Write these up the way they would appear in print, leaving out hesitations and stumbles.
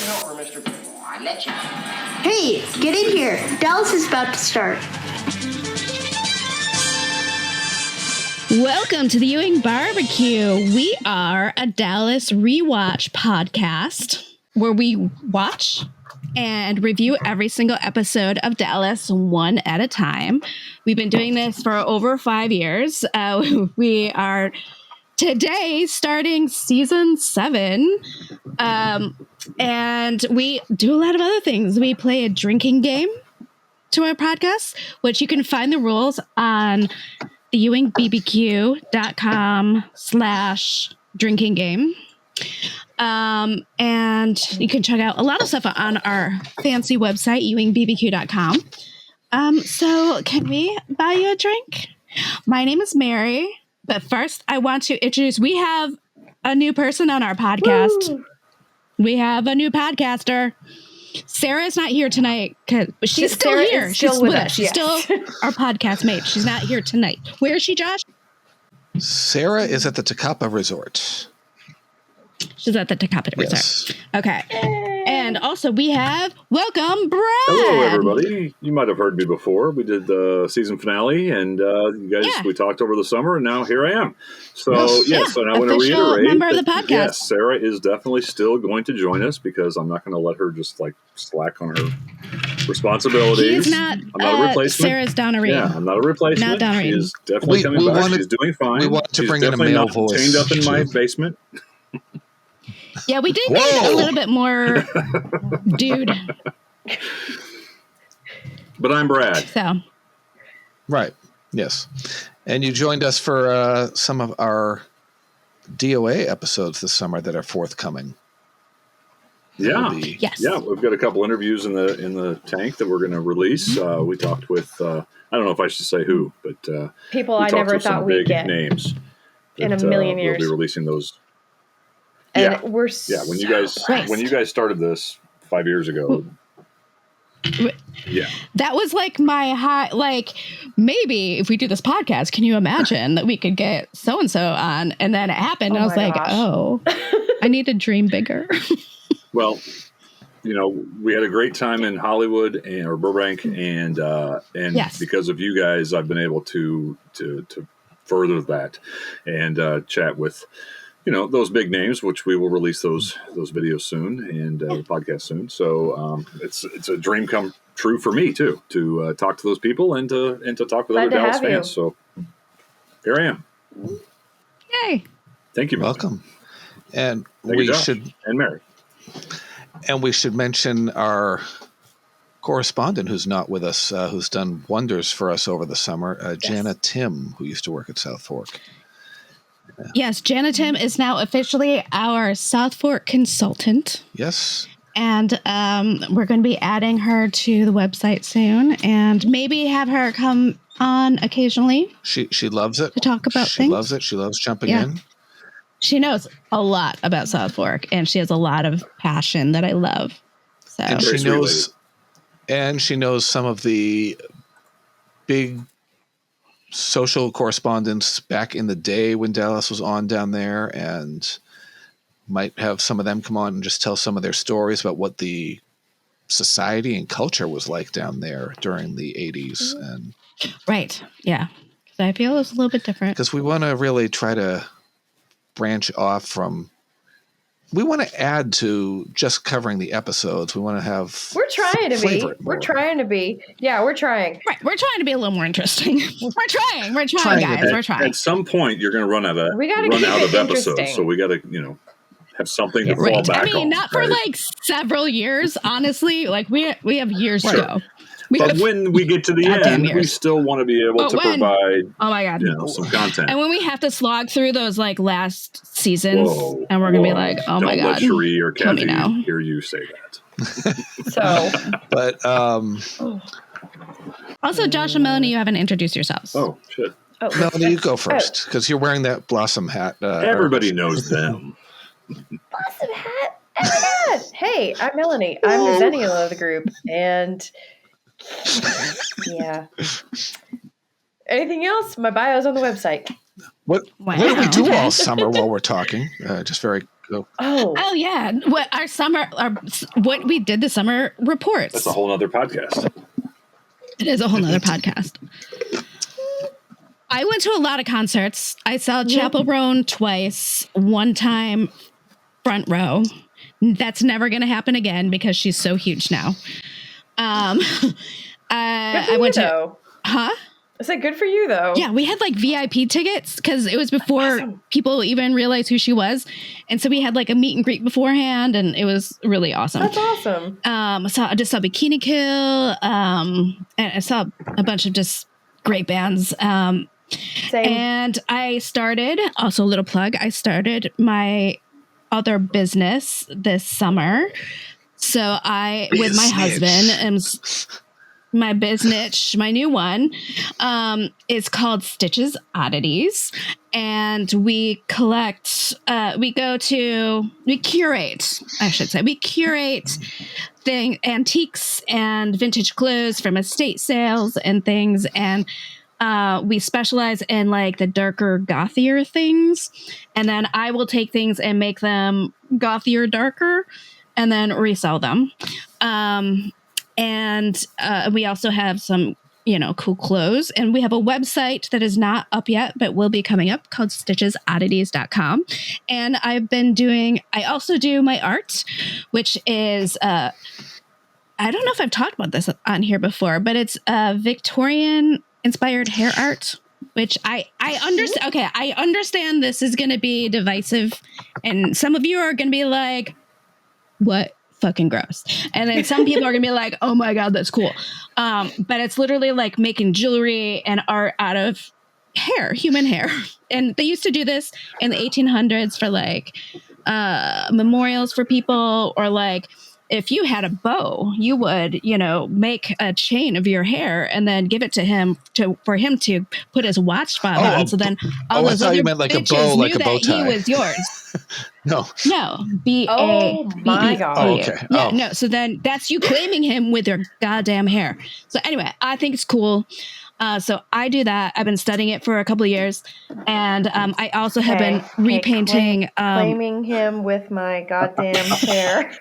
helper, Mr. I let you. Hey, get in here. Dallas is about to start. Welcome to the Ewing Barbecue. We are a Dallas rewatch podcast where we watch and review every single episode of Dallas one at a time. We've been doing this for over 5 years. We are today starting season 7. And we do a lot of other things. We play a drinking game to our podcast, which you can find the rules on the ewingbbq.com/drinking game. And you can check out a lot of stuff on our fancy website, ewingbbq.com. So can we buy you a drink? My name is Mary, but first I want to introduce, we have a new person on our podcast. Woo! We have a new podcaster. Sarah's not here tonight, but she's still Sarah here. Still She's with with us. us. She's Yes. still our podcast mate. She's not here tonight. Where is she, Josh? Sarah is at the Takapa Resort. She's at the Takapa Resort. Yes. Okay. And also we have, welcome, Brad. Hello, everybody. You might have heard me before. We did the season finale, and you guys, we talked over the summer, and now here I am. So, yes, and I want to reiterate member of the that, podcast. yes, Sarah is definitely still going to join us because I'm not going to let her just like slack on her responsibilities. She's not, I'm not a replacement. Sarah's Downerine. Yeah, I'm not a replacement. Not She is definitely coming back. She's doing fine. We want to She's bring in a definitely male not voice. chained up in my basement. Yeah, we did need a little bit more dude. But I'm Brad. So. Right. Yes. And you joined us for some of our DOA episodes this summer that are forthcoming. Yeah. Yes. Yeah, we've got a couple interviews in the tank that we're going to release. We talked with I don't know if I should say who, but people I never thought we'd get names in a million years. We'll be releasing those. And when you guys started this 5 years ago. Yeah. That was like my high, like maybe if we do this podcast, can you imagine that we could get so-and-so on? And then it happened. And I was like, I need to dream bigger. Well, we had a great time in Hollywood or Burbank, and because of you guys, I've been able to further that and chat with, those big names, which we will release those videos soon and the podcast soon. So it's a dream come true for me too to talk to those people and to talk with other Dallas fans. So here I am. Yay! Thank you. Welcome. And and Mary. And we should mention our correspondent who's not with us, who's done wonders for us over the summer, Jana Tim, who used to work at Southfork. Yes, Jana Tim is now officially our Southfork consultant. Yes. And we're going to be adding her to the website soon and maybe have her come on occasionally. She loves it. To talk about things. She loves it. She loves jumping in. She knows a lot about Southfork, and she has a lot of passion that I love. So. And she knows some of the big social correspondents back in the day when Dallas was on down there, and might have some of them come on and just tell some of their stories about what the society and culture was like down there during the 80s. And right. Yeah. Because I feel it's a little bit different. Because we want to really try to branch off from, we want to add to just covering the episodes. We want to have, we're trying to be. Yeah, we're trying. Right. We're trying to be a little more interesting. We're trying, guys. We're trying. At some point, you're going to run out of episodes. So we got to, have something to fall back on. I mean, not for like several years, honestly. Like we have years to go. But when we get to the end, we still want to be able to provide some content. And when we have to slog through those like last seasons, and we're going to be like, oh my God. Don't let Cherie or Kathy hear you say that. But also, Josh and Melanie, you haven't introduced yourselves. Oh, shit. Melanie, you go first, because you're wearing that Blossom hat. Everybody knows them. Blossom hat? Oh my God. Hey, I'm Melanie. I'm the Zennial of the group. And yeah. Anything else? My bio's on the website. What do we do all summer while we're talking? Just very Oh yeah. What we did the summer reports. That's a whole other podcast. It is a whole nother podcast. I went to a lot of concerts. I saw Chappell Roan twice, one time front row. That's never going to happen again because she's so huge now. I went to, huh? I said, good for you, though. Yeah, we had like VIP tickets because it was before people even realized who she was. And so we had like a meet and greet beforehand, and it was really awesome. That's awesome. I just saw Bikini Kill, and I saw a bunch of just great bands. Same. And I started, also a little plug, I started my other business this summer. So with my husband, my business, my new one, is called Stitches Oddities. And we curate antiques and vintage clothes from estate sales and things. And we specialize in like the darker, gothier things. And then I will take things and make them gothier, darker, and then resell them. And we also have some, cool clothes. And we have a website that is not up yet, but will be coming up, called stitchesoddities.com. And I also do my art, which is, I don't know if I've talked about this on here before, but it's Victorian inspired hair art, which I understand. Okay, I understand this is going to be divisive, and some of you are going to be like, what? Fucking gross. And then some people are gonna be like, oh my God, that's cool. But it's literally like making jewelry and art out of hair, human hair. And they used to do this in the 1800s for like memorials for people, or like if you had a beau, you would, make a chain of your hair and then give it to him for him to put his watch fob on. So then all those other you meant like a bow, like a bow tie. He was yours. No. B-A-B-E. Oh my God. Oh, okay. Yeah, no. So then that's you claiming him with your goddamn hair. So anyway, I think it's cool. So I do that. I've been studying it for a couple of years. And I also have been repainting. Claiming him with my goddamn hair.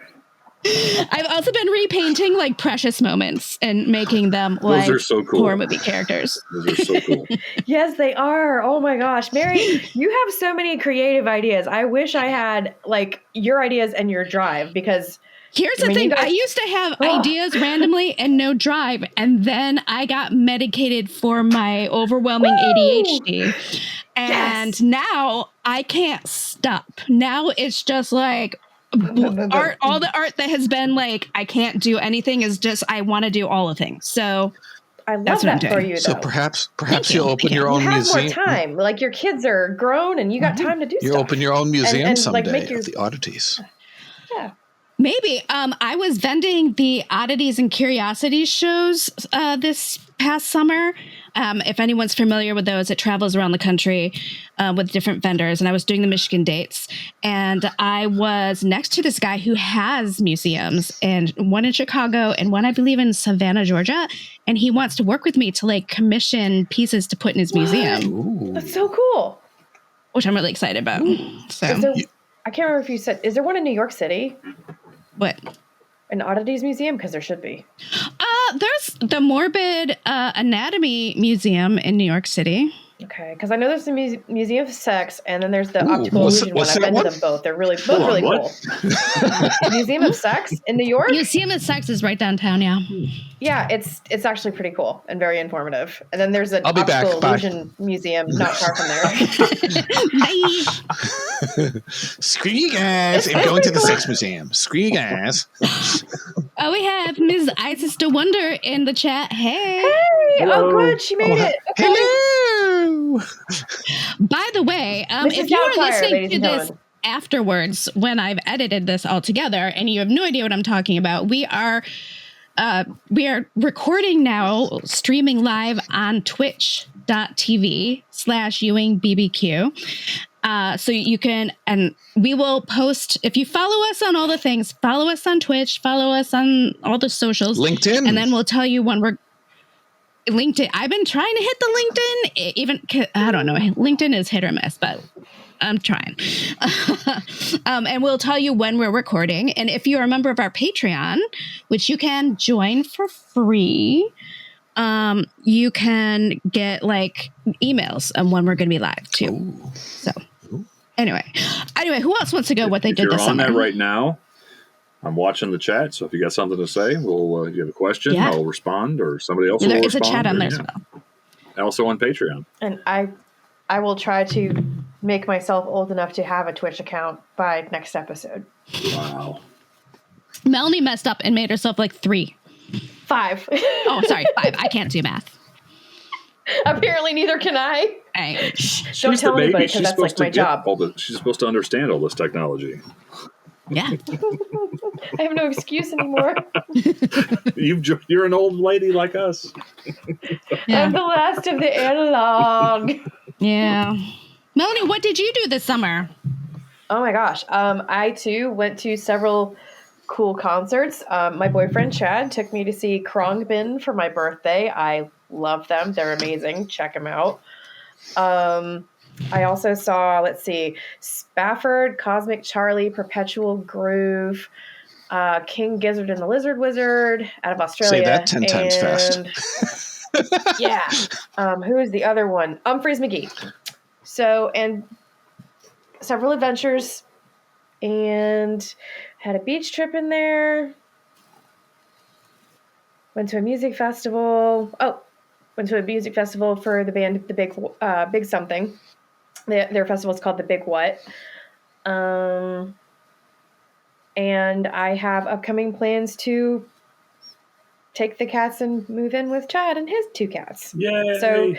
I've also been repainting like precious moments and making them like those are so cool. horror movie characters. Those are so cool. Yes, they are. Oh my gosh. Mary, you have so many creative ideas. I wish I had like your ideas and your drive, because here's the thing. I used to have ideas randomly and no drive. And then I got medicated for my overwhelming ADHD. And now I can't stop. Now it's just like art. All the art that has been like, I can't do anything is just, I want to do all the things. So I love that for you, though. So perhaps you'll open your own museum. You have more time. Like your kids are grown and you got time to do stuff. You open your own museum someday, like of the oddities. Yeah. Maybe. I was vending the Oddities and Curiosities shows this past summer. If anyone's familiar with those, it travels around the country with different vendors. And I was doing the Michigan dates. And I was next to this guy who has museums, and one in Chicago and one, I believe, in Savannah, Georgia. And he wants to work with me to like commission pieces to put in his museum. Ooh. That's so cool. Which I'm really excited about. So I can't remember if you said, is there one in New York City? What? An Oddities Museum? Because there should be. There's the Morbid Anatomy Museum in New York City. Okay, because I know there's the Museum of Sex, and then there's the Optical Illusion one. I've been to them both. They're both really cool. Museum of Sex in New York? Museum of Sex is right downtown, yeah. Yeah, it's actually pretty cool and very informative. And then there's an I'll be Optical back. Illusion Museum not far from there. Bye. Screw you guys. I'm going to the Sex Museum. Screw you guys. Oh, we have Ms. Isis De Wonder in the chat. Hey. Oh, good. She made it. Okay. Hello. By the way, if you are listening to this afterwards, when I've edited this all together and you have no idea what I'm talking about, we are recording now, streaming live on twitch.tv/EwingBBQ. So you can, and we will post, if you follow us on all the things, follow us on Twitch, follow us on all the socials. LinkedIn. And then we'll tell you when we're LinkedIn. I've been trying to hit the LinkedIn, even, I don't know, LinkedIn is hit or miss, but I'm trying. And we'll tell you when we're recording. And if you're a member of our Patreon, which you can join for free, you can get like emails on when we're going to be live too. Ooh. So anyway, who else wants to go what they did this summer? You're on that right now. I'm watching the chat, so if you got something to say, if you have a question, I'll respond, or somebody else will respond. There's a chat on there as well. Also on Patreon. And I will try to make myself old enough to have a Twitch account by next episode. Wow. Melanie messed up and made herself like 3. 5. Oh, sorry, 5. I can't do math. Apparently, neither can I. Don't tell anybody, because that's like my job. She's supposed to understand all this technology. Yeah. I have no excuse anymore. You're an old lady like us. Yeah. I'm the last of the analog. Yeah. Melanie, what did you do this summer? Oh my gosh. I too went to several cool concerts. My boyfriend Chad took me to see Khruangbin for my birthday. I love them. They're amazing. Check them out. I also saw, Spafford, Cosmic Charlie, Perpetual Groove, King Gizzard and the Lizard Wizard out of Australia. Say that 10 times fast. Yeah. Who is the other one? Humphreys McGee. So, and several adventures, and had a beach trip in there. Went to a music festival. Went to a music festival for the band, the Big Something. Their festival is called The Big What. And I have upcoming plans to take the cats and move in with Chad and his 2 cats. Yay! So,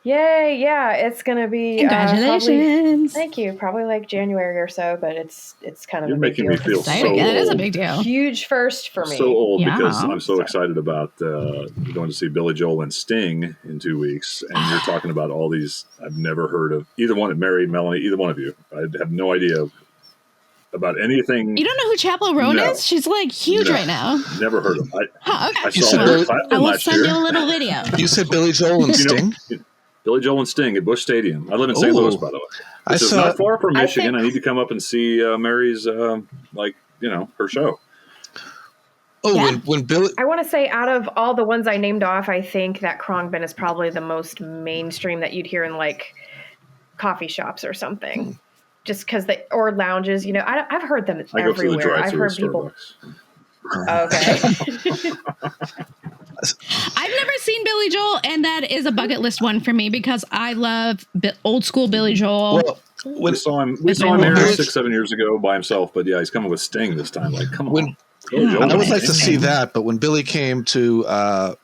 yay, yeah, it's going to be... Congratulations! Thank you. Probably like January or so, but it's kind of You're a big making deal. me feel so old. That is a big deal. Huge first for me. So old because I'm so excited about going to see Billy Joel and Sting in 2 weeks, and you're talking about all these I've never heard of. Either one, Mary, Melanie, either one of you. I have no idea about anything. You don't know who Chapel Roan is? She's like huge right now. Never heard of them. I okay. saw Eric Clapton I will last send year. you a little video. You said Billy Joel and Sting? Billy Joel and Sting at Busch Stadium. I live in St. Louis, by the way. Which is not far from Michigan. I need to come up and see Mary's, her show. Oh, yeah. when Billy... I want to say out of all the ones I named off, I think that Khruangbin is probably the most mainstream that you'd hear in like coffee shops or something. Just because or lounges, I've heard them everywhere. Go to the drive-thru I've heard people. Okay. I've never seen Billy Joel, and that is a bucket list one for me because I love old school Billy Joel. Well, we saw him here 6-7 years ago by himself, but yeah, he's coming with Sting this time. Like, come on. I would like to see that, but when Billy came to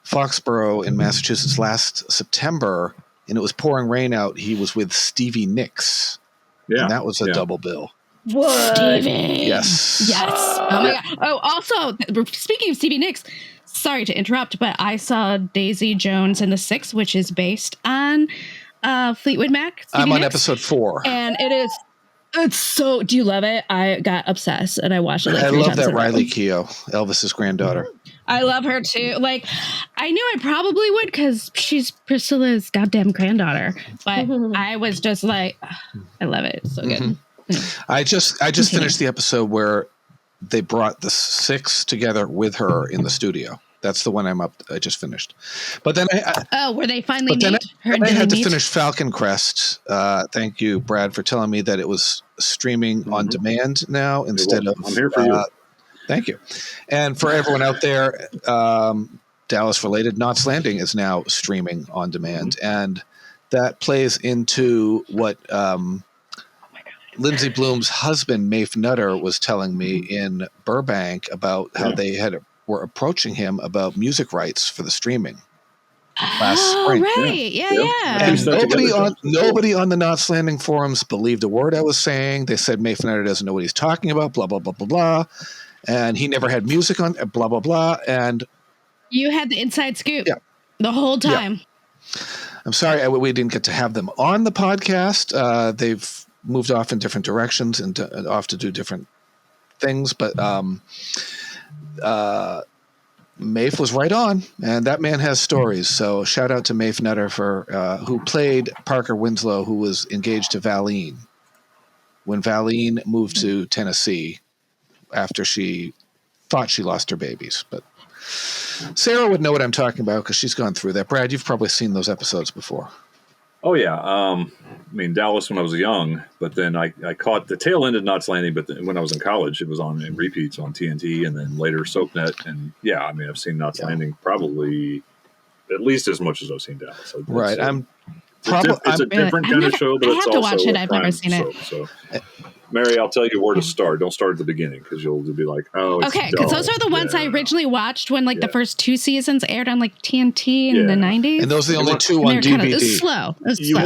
Foxborough in Massachusetts last September, and it was pouring rain out, he was with Stevie Nicks. Yeah, and that was a double bill. What? Stevie. Yes. Oh my God. Oh, also, speaking of Stevie Nicks, sorry to interrupt, but I saw Daisy Jones and the Six, which is based on Fleetwood Mac. Stevie I'm on Nicks, episode 4. and it's so. Do you love it? I got obsessed, and I watched it. Like I 3 love times that Riley Keough, Elvis's granddaughter. I love her too. Like, I knew I probably would because she's Priscilla's goddamn granddaughter. But I was just like, I love it. It's so good. Mm-hmm. I just finished the episode where they brought the Six together with her in the studio. That's the one I just finished. But then where they finally meet? I had to finish Falcon Crest. Thank you, Brad, for telling me that it was streaming on demand now instead of. I'm here for you. Thank you. And for everyone out there, Dallas related, Knots Landing is now streaming on demand, and that plays into what Lindsay Bloom's husband, Maeve Nutter, was telling me in Burbank about how they were approaching him about music rights for the streaming last spring. Right. Yeah. And nobody on the Knots Landing forums believed a word I was saying. They said Maeve Nutter doesn't know what he's talking about, blah, blah, blah, blah, blah. And he never had music on, blah, blah, blah. And you had the inside scoop the whole time. Yeah. I'm sorry we didn't get to have them on the podcast. They've moved off in different directions and off to do different things. But Maeve was right on, and that man has stories. So shout out to Maeve Nutter for who played Parker Winslow, who was engaged to Valine when Valine moved to Tennessee after she thought she lost her babies. But Sarah would know what I'm talking about because she's gone through that. Brad, you've probably seen those episodes before. Oh, yeah. I mean, Dallas when I was young, but then I caught the tail end of Knots Landing, but when I was in college, it was on in repeats on TNT and then later SoapNet. And yeah, I mean, I've seen Knots Landing probably at least as much as I've seen Dallas. So right. It's a different kind of show, but it's also watch it. I've never seen it. So, Mary, I'll tell you where to start. Don't start at the beginning because you'll be like, oh, it's okay. Because those are the ones I originally watched when the first 2 seasons aired on TNT in the 90s. And those are the only 2 on DVD. It was slow. You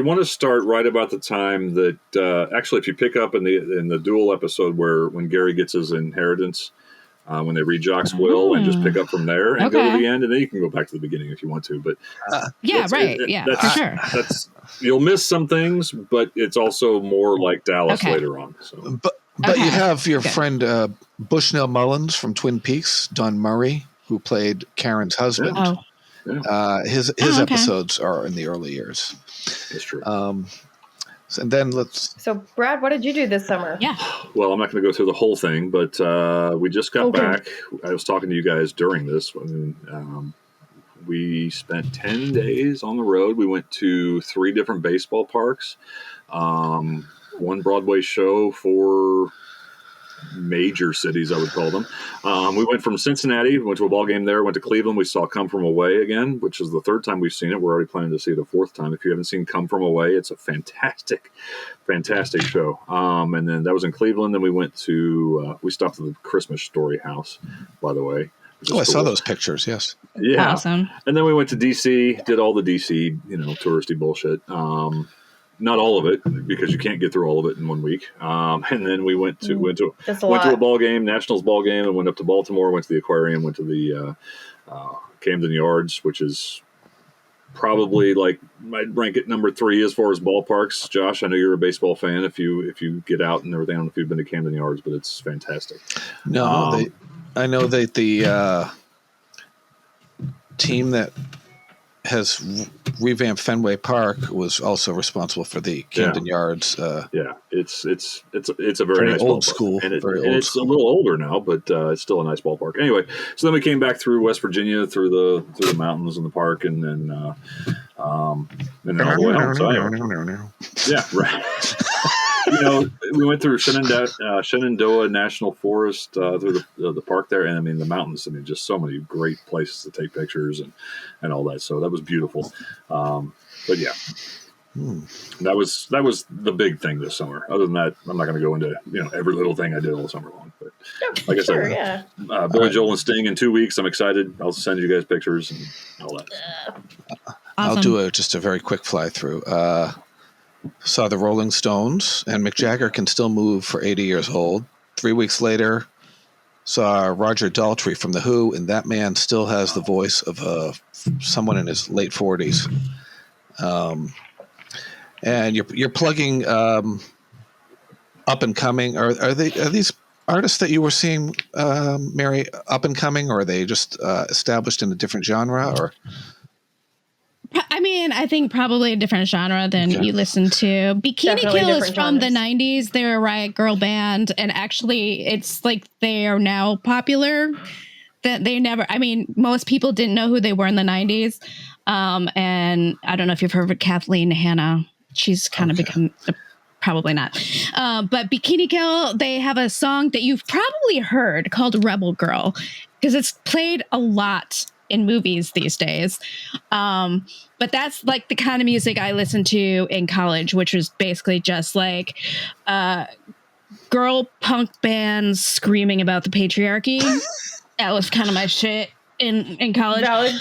want to start right about the time that actually, if you pick up in the dual episode when Gary gets his inheritance, when they read Jock's will, and just pick up from there and go to the end, and then you can go back to the beginning if you want to. But for sure. You'll miss some things, but it's also more like Dallas later on. So. But you have your friend Bushnell Mullins from Twin Peaks, Don Murray, who played Karen's husband. His episodes are in the early years. That's true. And then So, Brad, what did you do this summer? Yeah. Well, I'm not going to go through the whole thing, but we just got back. I was talking to you guys during this. I mean, we spent 10 days on the road. We went to 3 different baseball parks, 1 Broadway show for major cities, I would call them. We went from Cincinnati, went to a ball game there, went to Cleveland. We saw Come From Away again, which is the 3rd time we've seen it. We're already planning to see it a 4th time. If you haven't seen Come From Away, it's a fantastic show. And then that was in Cleveland. Then we went to, we stopped at the Christmas Story House, by the way. I saw those pictures, yes. Yeah. Awesome. And then we went to D.C., did all the D.C., touristy bullshit. Not all of it, because you can't get through all of it in 1 week. And then we went to a ball game, Nationals ball game, and went up to Baltimore, went to the aquarium, went to the Camden Yards, which is probably I'd rank it number 3 as far as ballparks. Josh, I know you're a baseball fan. If you get out and everything, I don't know if you've been to Camden Yards, but it's fantastic. No, I know that the team that has revamped Fenway Park was also responsible for the Camden Yards. It's a very nice old ballpark. school, and it's a little older now, but it's still a nice ballpark. Anyway, so then we came back through West Virginia, through the mountains and the park, and then all the way home. So anyway, yeah, right. We went through Shenandoah National Forest through the park there, and I mean the mountains. I mean, just so many great places to take pictures and all that. So that was beautiful. But yeah, that was the big thing this summer. Other than that, I'm not going to go into every little thing I did all summer long. But like I said, Billy Joel and Sting in 2 weeks. I'm excited. I'll send you guys pictures and all that. Awesome. I'll do just a very quick fly through. Saw the Rolling Stones, and Mick Jagger can still move for 80 years old. 3 weeks later, saw Roger Daltrey from The Who, and that man still has the voice of someone in his late 40s. And you're plugging up and coming. Are these artists that you were seeing, Mary, up and coming, or are they just established in a different genre? Or I mean, I think probably a different genre than you listen to. Bikini Kill is from the 90s. They're a riot girl band, and actually it's they are now popular. That most people didn't know who they were in the 90s. And I don't know if you've heard of Kathleen Hanna. She's kind of become probably not. But Bikini Kill, they have a song that you've probably heard called Rebel Girl, because it's played a lot in movies these days. But that's the kind of music I listened to in college, which was basically just girl punk bands screaming about the patriarchy. That was kind of my shit in college. Valid.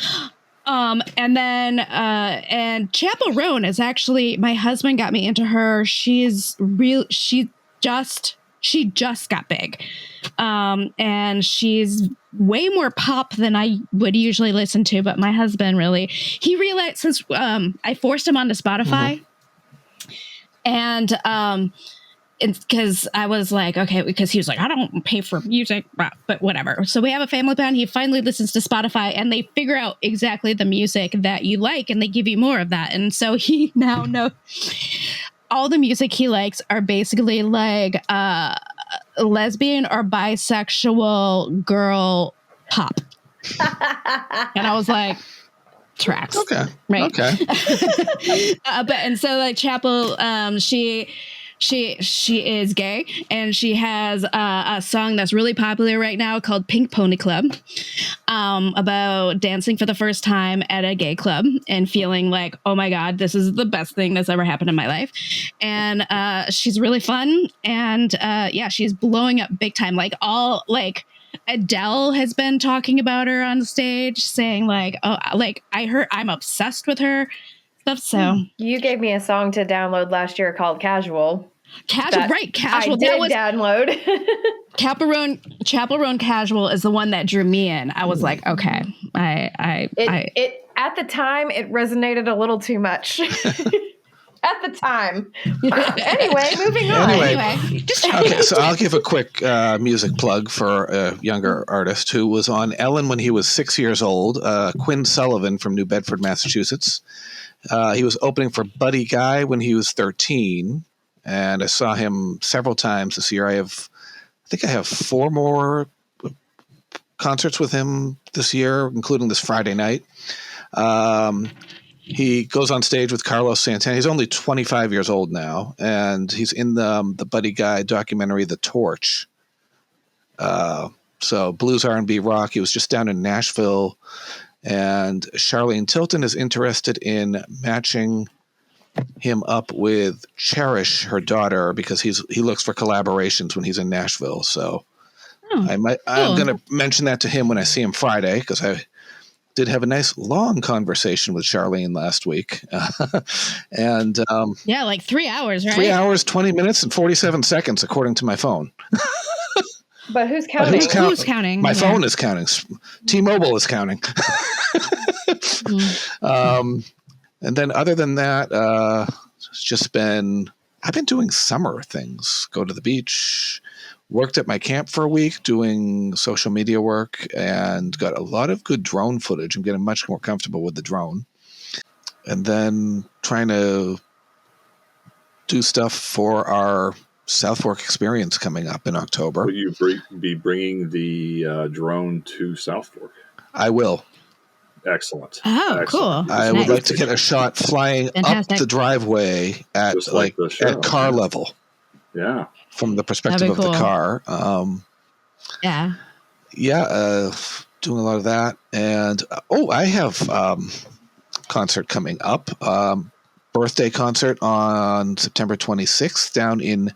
And then Chappell Roan is actually, my husband got me into her. She just got big. And she's way more pop than I would usually listen to, but my husband he realized, since I forced him onto Spotify, and because I was like, okay, because he was like, I don't pay for music, but whatever. So we have a family plan. He finally listens to Spotify and they figure out exactly the music that you like and they give you more of that. And so he now knows all the music he likes are basically like lesbian or bisexual girl pop. And I was like, tracks. Okay. Right. Okay. And so like Chapel, she is gay and she has a song that's really popular right now called Pink Pony Club, about dancing for the first time at a gay club and feeling like, oh my God, this is the best thing that's ever happened in my life. And she's really fun. And she's blowing up big time. Like Adele has been talking about her on stage saying like, oh, like I'm obsessed with her stuff. So you gave me a song to download last year called Casual. Casual. I did download. Chaperone Casual is the one that drew me in. I was like, okay, It at the time it resonated a little too much. At the time. Anyway, moving on. Okay, so I'll give a quick music plug for a younger artist who was on Ellen when he was 6 years old, Quinn Sullivan from New Bedford, Massachusetts. He was opening for Buddy Guy when he was 13, and I saw him several times this year. I think I have 4 more concerts with him this year, including this Friday night. He goes on stage with Carlos Santana. He's only 25 years old now, and he's in the Buddy Guy documentary, The Torch. So blues, R&B, rock. He was just down in Nashville, and Charlene Tilton is interested in matching him up with Cherish, her daughter, because he looks for collaborations when he's in Nashville. So I'm going to mention that to him when I see him Friday, because I did have a nice long conversation with Charlene last week. And like 3 hours, right? 3 hours, 20 minutes, and 47 seconds, according to my phone. But who's counting? Who's counting? My phone is counting. T-Mobile is counting. And then other than that, it's just I've been doing summer things. Go to the beach, worked at my camp for a week doing social media work, and got a lot of good drone footage. I'm getting much more comfortable with the drone. And then trying to do stuff for our Southfork experience coming up in October. Will you be bringing the drone to Southfork? I will. Excellent. Oh, Excellent. cool. I would like to get a shot flying Fantastic. up the driveway at at car level. Yeah. From the perspective of the car. Doing a lot of that. And I have concert coming up. Birthday concert on September 26th down in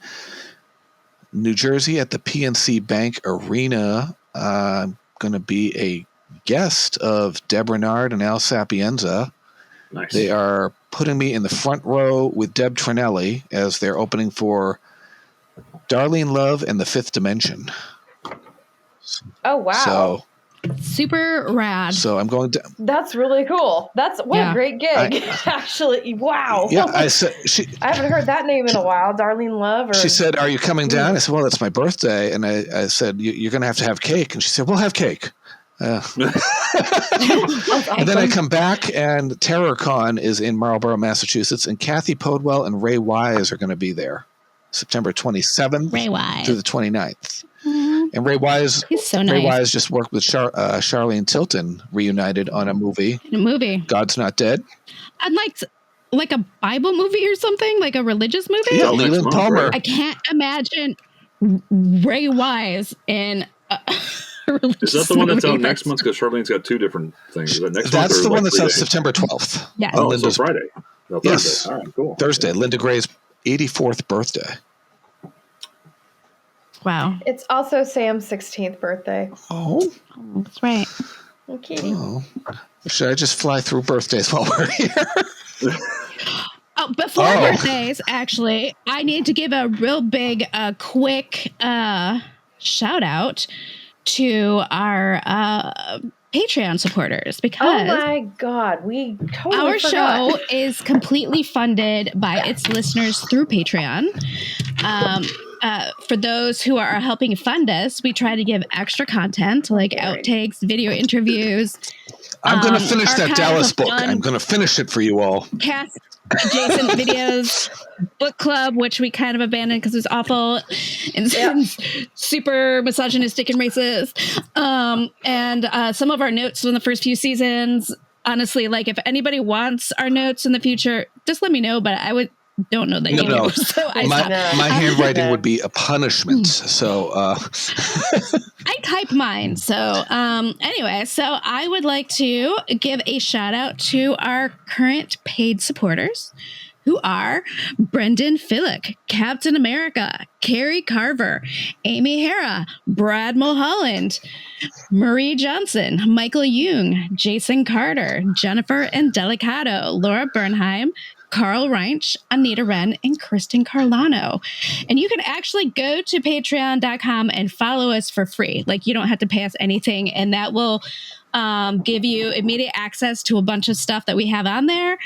New Jersey at the PNC Bank Arena. I'm going to be a guest of Deb Renard and Al Sapienza. Nice. They are putting me in the front row with Deb Trinelli as they're opening for Darlene Love and the Fifth Dimension. Oh, wow. So super rad. So I'm going to. That's really cool. That's a great gig. Actually, wow. Yeah, I said I haven't heard that name in a while. Darlene Love. She said, "Are you coming down?" I said, "Well, it's my birthday," and I said, "You're going to have cake." And she said, "We'll have cake." Awesome. And then I come back, and TerrorCon is in Marlborough, Massachusetts, and Kathy Podwell and Ray Wise are going to be there, September 27th through the 29th. Mm-hmm. And Ray Wise, he's so nice. Ray Wise just worked with Charlene Tilton, reunited on a movie. God's Not Dead. I'd like a Bible movie or something, like a religious movie. Yeah, Leland Palmer. I can't imagine Ray Wise in. Is that the one that's out next month? Because Charlene's got two different things. Is that next that's month? The one that's out September 12th. Yeah. Oh, Linda's, so Friday. No, Thursday. Yes. All right, cool. Thursday. Linda Gray's 84th birthday. Wow. It's also Sam's 16th birthday. Oh. That's right. Okay. Oh. Should I just fly through birthdays while we're here? Before birthdays, actually, I need to give a real big, quick shout out to our Patreon supporters, Oh because my God, we totally our forgot. show is completely funded by its listeners through Patreon. For those who are helping fund us, we try to give extra content like outtakes, video interviews. I'm going to finish that Dallas book. fun I'm going to finish it for you all. Cast adjacent videos, book club, which we kind of abandoned because it was awful and super misogynistic and racist. And some of our notes from the first few seasons. Honestly, like if anybody wants our notes in the future, just let me know. But don't know that you do. So my handwriting would be a punishment. So I type mine. So anyway, so I would like to give a shout out to our current paid supporters, who are Brendan Fillick, Captain America, Carrie Carver, Amy Hara, Brad Mulholland, Marie Johnson, Michael Jung, Jason Carter, Jennifer Indelicato, Laura Bernheim, Carl Reinsch, Anita Wren, and Kristen Carlano. And you can actually go to patreon.com and follow us for free. Like, you don't have to pay us anything, and that will give you immediate access to a bunch of stuff that we have on there,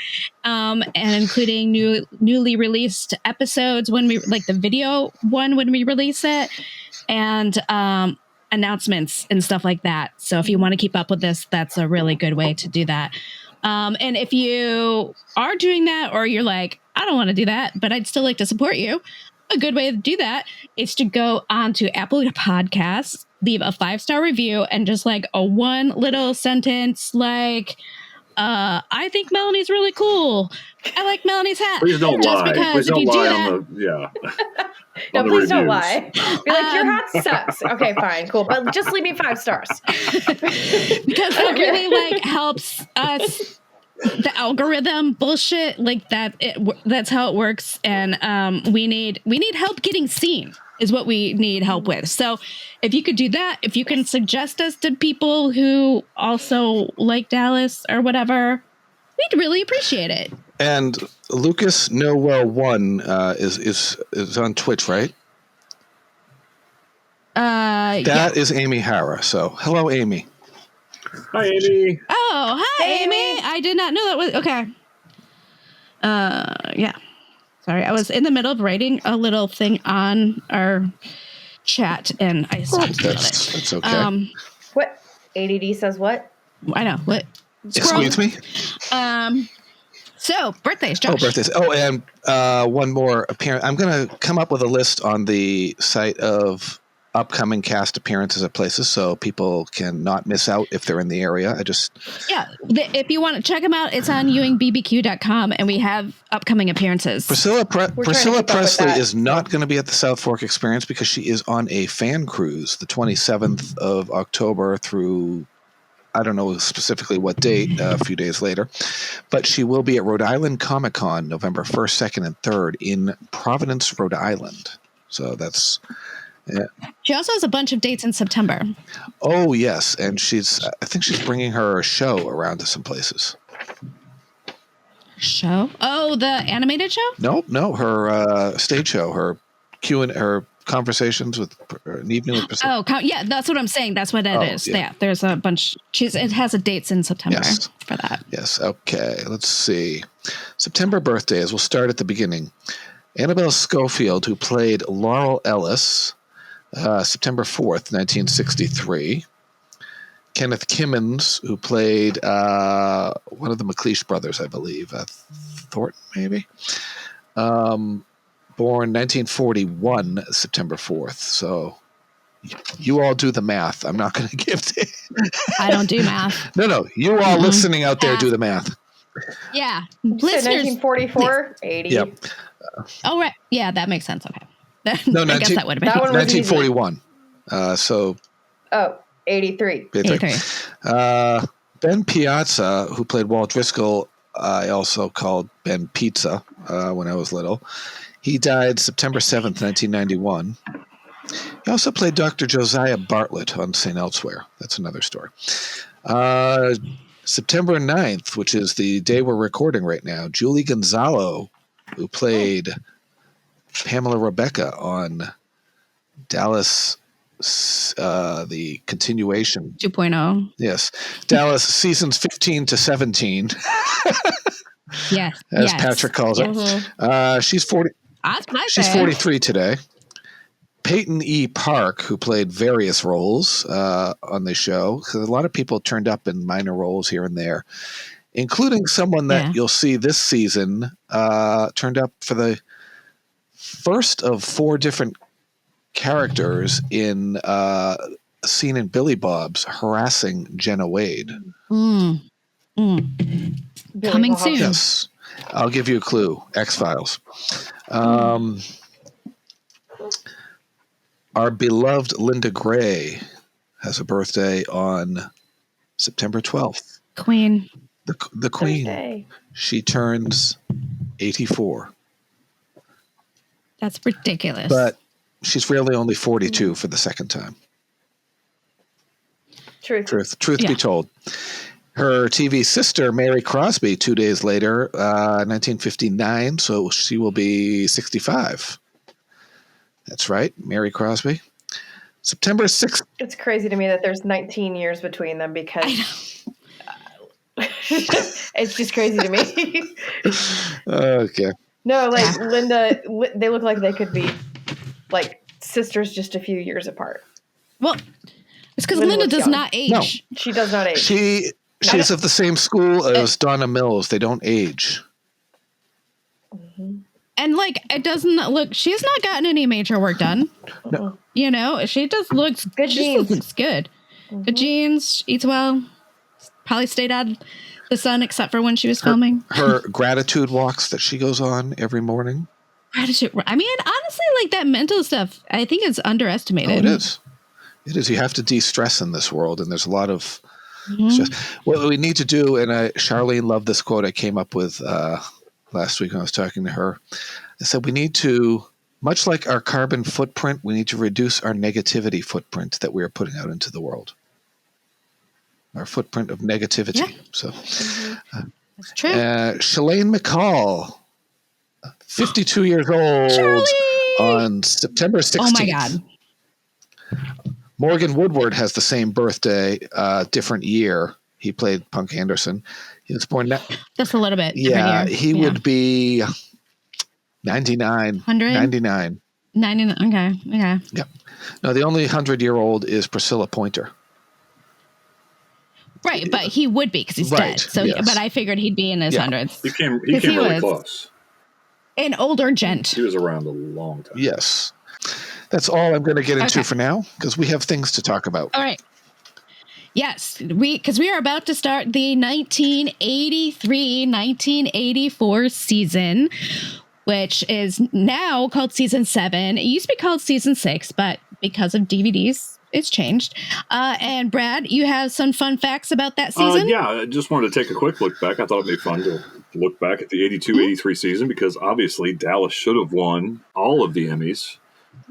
and including newly released episodes when we, like the video one when we release it, and announcements and stuff like that. So if you want to keep up with this, that's a really good way to do that. And if you are doing that, or you're like, I don't want to do that, but I'd still like to support you, a good way to do that is to go on to Apple Podcasts, leave a 5-star review, and just like a one little sentence like, I think Melanie's really cool. I like Melanie's hat. Please don't just lie. Because Please if don't you do lie that, on the No, on the please don't reviews. lie. Be like, your hat sucks. Okay, fine, cool. But just leave me 5 stars. Because that really like helps us. The algorithm bullshit like that. That's how it works, and we need help getting seen. Is what we need help with. So if you could do that, if you can suggest us to people who also like Dallas or whatever, we'd really appreciate it. And Lucas Nowell 1 is on Twitch, right? That is Amy Hara. So hello, Amy. Hi, Amy. Oh, hi, Amy. I did not know that was okay. Yeah. Sorry, I was in the middle of writing a little thing on our chat, and I stopped. That's okay. What? ADD says what? I know. What? Excuse me? So, birthdays, Josh. Oh, birthdays. Oh, and one more appearance. I'm going to come up with a list on the site of upcoming cast appearances at places so people can not miss out if they're in the area. If you want to check them out, it's on ewingbbq.com, and we have upcoming appearances. Priscilla Presley is not going to be at the Southfork Experience because she is on a fan cruise the 27th of October through, I don't know specifically what date, a few days later, but she will be at Rhode Island Comic Con November 1st, 2nd, and 3rd in Providence, Rhode Island. So that's... Yeah. She also has a bunch of dates in September. Oh, yes. And I think she's bringing her show around to some places. Show? Oh, the animated show? No, her stage show, her her conversations with an evening with Priscilla. Oh, yeah, that's what I'm saying. That's what it is. Yeah, there's a bunch. It has a dates in September for that. Yes. Okay. Let's see. September birthdays. We'll start at the beginning. Annabelle Schofield, who played Laurel Ellis, September 4th, 1963. Kenneth Kimmins, who played one of the McLeish brothers, I believe. Thornton, maybe? Born 1941, September 4th. So you all do the math. I'm not going to give it. I don't do math. No. You all listening out there do the math. Yeah. Listeners, 1944, 80. Yep. Oh, right. Yeah, that makes sense. Okay. No, I guess that would have been 1941. 83. Ben Piazza, who played Walt Driscoll, I also called Ben Pizza when I was little. He died September 7th, 1991. He also played Dr. Josiah Bartlett on St. Elsewhere. That's another story. September 9th, which is the day we're recording right now, Julie Gonzalo, who played Pamela Rebecca on Dallas the continuation. 2.0. Yes. Dallas seasons 15 to 17. Yes. As Patrick calls it. She's 40. She's 43 today. Peyton E. Park, who played various roles on the show, because a lot of people turned up in minor roles here and there, including someone that you'll see this season turned up for the first of 4 different characters in a scene in Billy Bob's harassing Jenna Wade. Coming soon. Yes. I'll give you a clue. X-Files. Our beloved Linda Gray has a birthday on September 12th. Queen. The Queen. Thursday. She turns 84. That's ridiculous. But she's really only 42 for the second time. Truth be told. Her TV sister, Mary Crosby, 2 days later, 1959, so she will be 65. That's right, Mary Crosby. September 6th. It's crazy to me that there's 19 years between them because it's just crazy to me. Okay. No, like Linda, they look like they could be like sisters just a few years apart. Well, it's because Linda does not age. No. She does not age. She's of the same school as Donna Mills. They don't age. And like, it doesn't look, she's not gotten any major work done. No. You know, she just looks good. She just looks good. Good genes, eats well. Probably stayed out of the sun except for when she was filming. Her gratitude walks that she goes on every morning. Gratitude. I mean, honestly, like that mental stuff, I think it's underestimated. Oh, it is. It is. You have to de-stress in this world, and there's a lot of stress. What we need to do, and Charlene loved this quote I came up with last week when I was talking to her. I said, we need to, much like our carbon footprint, we need to reduce our negativity footprint that we are putting out into the world. Our footprint of negativity. Yeah. So, that's true. Shalane McCall, 52 years old, on September 16th. Oh, my God. Morgan Woodward has the same birthday, different year. He played Punk Anderson. He was born just a little bit. Yeah, he would be 99. 100? 99. 99. Okay. Yeah. No, the only 100-year-old is Priscilla Pointer. Right, but he would be because he's dead. So, but I figured he'd be in his hundreds. He came really close. An older gent. He was around a long time. Yes. That's all I'm going to get into for now because we have things to talk about. All right. Yes, because we are about to start the 1983-1984 season, which is now called season 7. It used to be called season 6, but because of DVDs, it's changed. And Brad, you have some fun facts about that season? Yeah, I just wanted to take a quick look back. I thought it'd be fun to look back at the 82-83 season because obviously Dallas should have won all of the Emmys.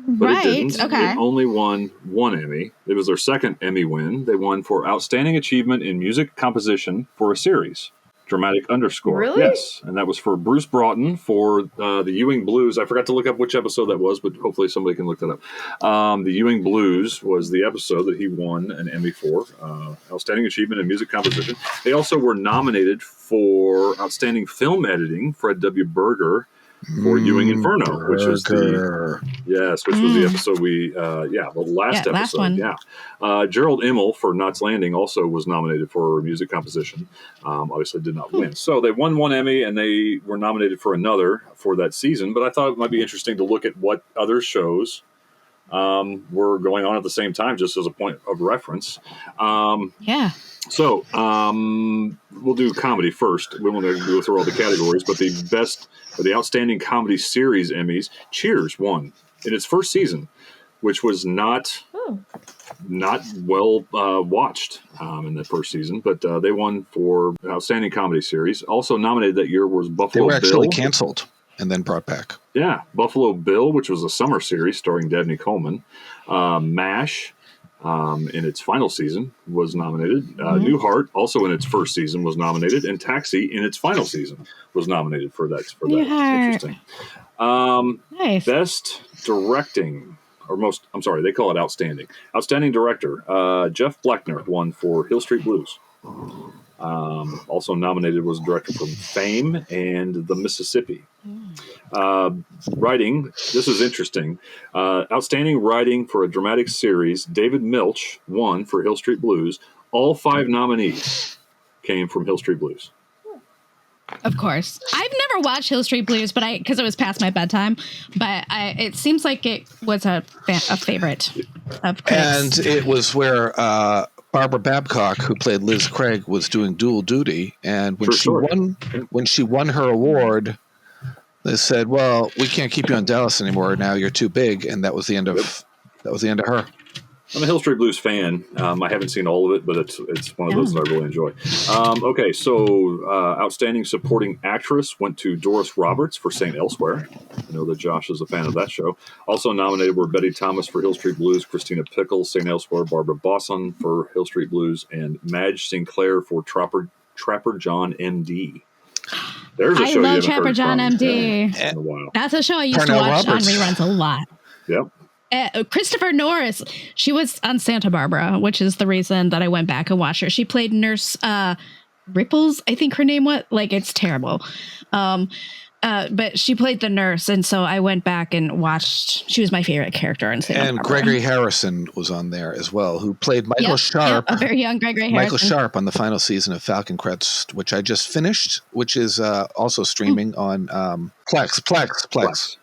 But it didn't. Okay. It only won 1 Emmy. It was their second Emmy win. They won for Outstanding Achievement in Music Composition for a Series. Dramatic underscore. Really? Yes. And that was for Bruce Broughton for the Ewing Blues. I forgot to look up which episode that was, but hopefully somebody can look that up. The Ewing Blues was the episode that he won an Emmy for. Outstanding Achievement in Music Composition. They also were nominated for Outstanding Film Editing, Fred W. Berger, for Ewing Inferno, which was the episode the last episode. Gerald Immel for Knots Landing also was nominated for music composition. Obviously did not win. So they won 1 Emmy and they were nominated for another for that season. But I thought it might be interesting to look at what other shows were going on at the same time, just as a point of reference. So we'll do comedy first. We won't go through all the categories, but the best or the Outstanding Comedy Series Emmys, Cheers won in its first season, which was not well watched in the first season, but they won for Outstanding Comedy Series. Also nominated that year was Buffalo Bill. They were actually canceled and then brought back. Yeah, Buffalo Bill, which was a summer series starring Dabney Coleman. MASH. In its final season was nominated. Newhart, also in its first season, was nominated, and Taxi in its final season was nominated for that. Interesting. Nice. Best directing. they call it outstanding. Outstanding director, Jeff Bleckner won for Hill Street Blues. Also nominated was director from Fame and The Mississippi. Writing, this is interesting. Outstanding writing for a dramatic series, David Milch won for Hill Street Blues. All 5 nominees came from Hill Street Blues. Of course. I've never watched Hill Street Blues, but because it was past my bedtime, but it seems like it was a favorite of critics. And it was where Barbara Babcock, who played Liz Craig, was doing dual duty, and when she won her award, they said, "Well, we can't keep you on Dallas anymore. Now you're too big," and that was the end of her. I'm a Hill Street Blues fan. I haven't seen all of it, but it's one of those that I really enjoy. Okay, so Outstanding Supporting Actress went to Doris Roberts for St. Elsewhere. I know that Josh is a fan of that show. Also nominated were Betty Thomas for Hill Street Blues, Christina Pickles, St. Elsewhere, Barbara Bosson for Hill Street Blues, and Madge Sinclair for Trapper John M.D. There's a show I love Trapper John M.D. Yeah, in a while. That's a show I used to watch on reruns a lot. Yep. Christopher Norris, she was on Santa Barbara, which is the reason that I went back and watched her. She played Nurse Ripples, I think her name was. Like, it's terrible. But she played the nurse, and so I went back and watched. She was my favorite character in Santa Barbara. And Gregory Harrison was on there as well, who played Michael Sharp. A very young Gregory Harrison. Michael Sharp on the final season of Falcon Crest, which I just finished, which is also streaming on Plex.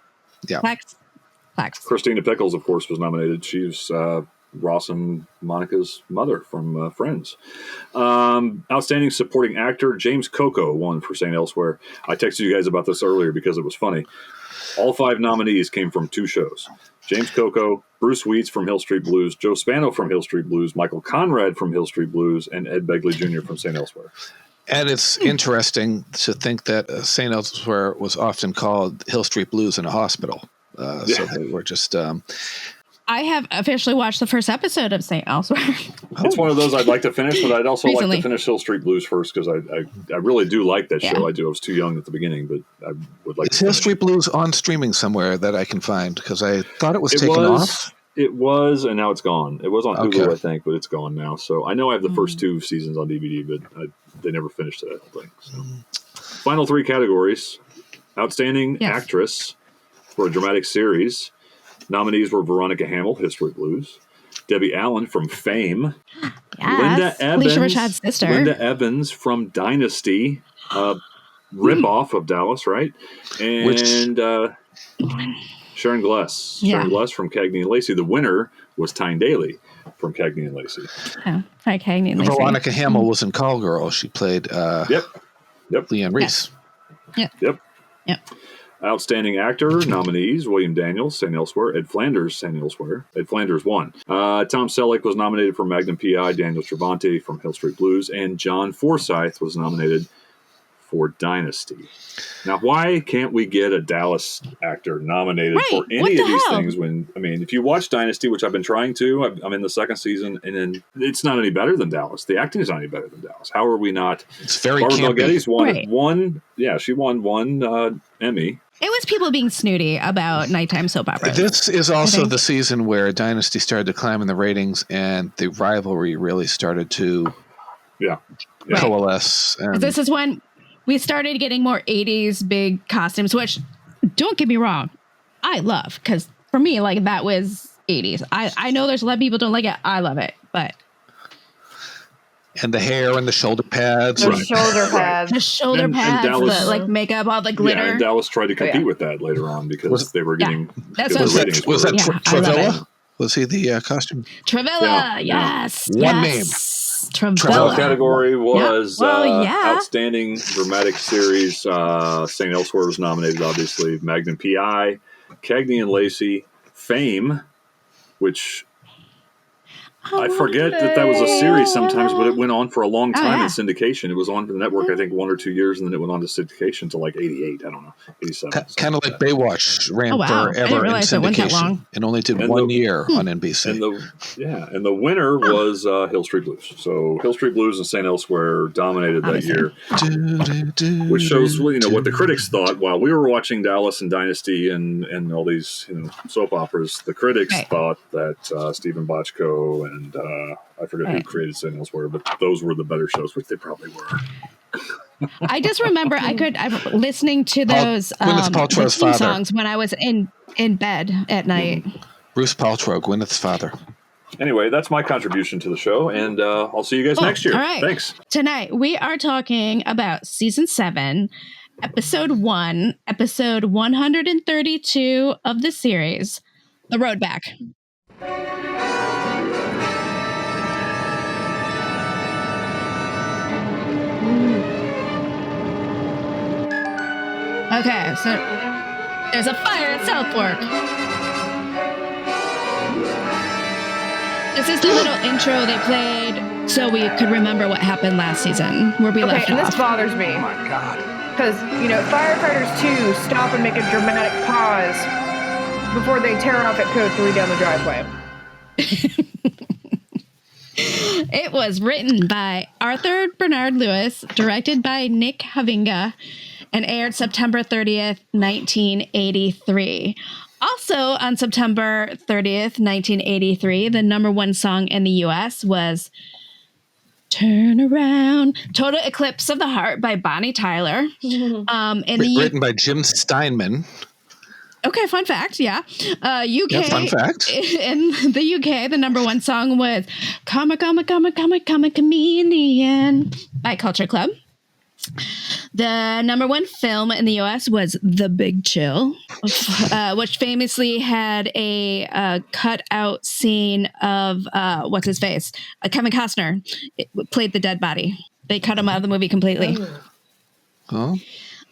Yeah. Plex. Christina Pickles, of course, was nominated. She's Ross and Monica's mother from Friends. Outstanding Supporting Actor, James Coco won for St. Elsewhere. I texted you guys about this earlier because it was funny. All 5 nominees came from 2 shows. James Coco, Bruce Weitz from Hill Street Blues, Joe Spano from Hill Street Blues, Michael Conrad from Hill Street Blues, and Ed Begley Jr. from St. Elsewhere. And it's interesting to think that St. Elsewhere was often called Hill Street Blues in a hospital. So they were just... I have officially watched the first episode of St. Elsewhere. It's one of those I'd like to finish, but I'd also like to finish Hill Street Blues first because I really do like that show. I do. I was too young at the beginning, but I would like to finish. Hill Street Blues on streaming somewhere that I can find? Because I thought it was taken off. It was, and now it's gone. It was on Hulu, I think, but it's gone now. So I know I have the first 2 seasons on DVD, but they never finished it, I don't think. So. Final 3 categories. Outstanding Actress for a Dramatic Series. Nominees were Veronica Hamill, Hill Street Blues, Debbie Allen from Fame, Linda Evans, Rashad's sister. Linda Evans from Dynasty, rip-off of Dallas, right? And Sharon Gless. Sharon Gless from Cagney and Lacey. The winner was Tyne Daly from Cagney and Lacey. Oh, hi, Cagney and Lacey. Veronica Hamill was in Call Girl. She played Leanne Reese. Yep. Outstanding Actor nominees: William Daniels, St. Elsewhere; Ed Flanders, St. Elsewhere. Ed Flanders won. Tom Selleck was nominated for Magnum P.I., Daniel Travanti from Hill Street Blues, and John Forsythe was nominated for Dynasty. Now, why can't we get a Dallas actor nominated for any of these things? If you watch Dynasty, which I've been trying to, I'm in the 2nd season, and then it's not any better than Dallas. The acting is not any better than Dallas. How are we not? It's very Barbara Melgetti's campy. won. Yeah, she won 1 Emmy. It was people being snooty about nighttime soap operas. This is also the season where Dynasty started to climb in the ratings, and the rivalry really started to coalesce. And this is when we started getting more 80s big costumes, which, don't get me wrong, I love. Because for me, like, that was 80s. I know there's a lot of people don't like it. I love it. But... And the hair and the shoulder pads. The shoulder pads. The shoulder pads, Dallas, the like makeup, all the glitter. Yeah, and Dallas tried to compete with that later on because they were getting... That's was what that Travella? Was he the costume? Travella, yes. One name. Travella. Category was Outstanding Dramatic Series. St. Elsewhere was nominated, obviously. Magnum P.I., Cagney and Lacey, Fame, which... I forget that was a series sometimes, but it went on for a long time in syndication. It was on the network, I think, 1 or 2 years, and then it went on to syndication to like 88. I don't know, 87. Kind of like Baywatch ran I didn't forever in realize it went that long. syndication and only did 1 year on NBC. And the winner was Hill Street Blues. So Hill Street Blues and St. Elsewhere dominated that year, which shows what the critics thought while we were watching Dallas and Dynasty and all these soap operas. The critics thought that Stephen Bochco and I forget who created St. Elsewhere, but those were the better shows, which they probably were. I just remember I'm listening to those theme songs when I was in bed at night. Bruce Paltrow, Gwyneth's father. Anyway, that's my contribution to the show, and I'll see you guys next year. All right. Thanks. Tonight, we are talking about Season 7, Episode 1, Episode 132 of the series, The Road Back. Okay, so there's a fire at Southfork. This is the little intro they played so we could remember what happened last season, where we left off. This bothers me. Oh my God. Because, firefighters too stop and make a dramatic pause before they tear off at Code 3 down the driveway. It was written by Arthur Bernard Lewis, directed by Nick Havinga, and aired September 30th, 1983. Also on September 30th, 1983, the number one song in the U.S. was Turn Around, Total Eclipse of the Heart by Bonnie Tyler. Written by Jim Steinman. Okay, fun fact, UK. Yeah, fun fact. In the UK, the number one song was Come a Chameleon by Culture Club. The number one film in the U.S. was The Big Chill, which famously had a cut-out scene of, what's his face? Kevin Costner played the dead body. They cut him out of the movie completely. Oh.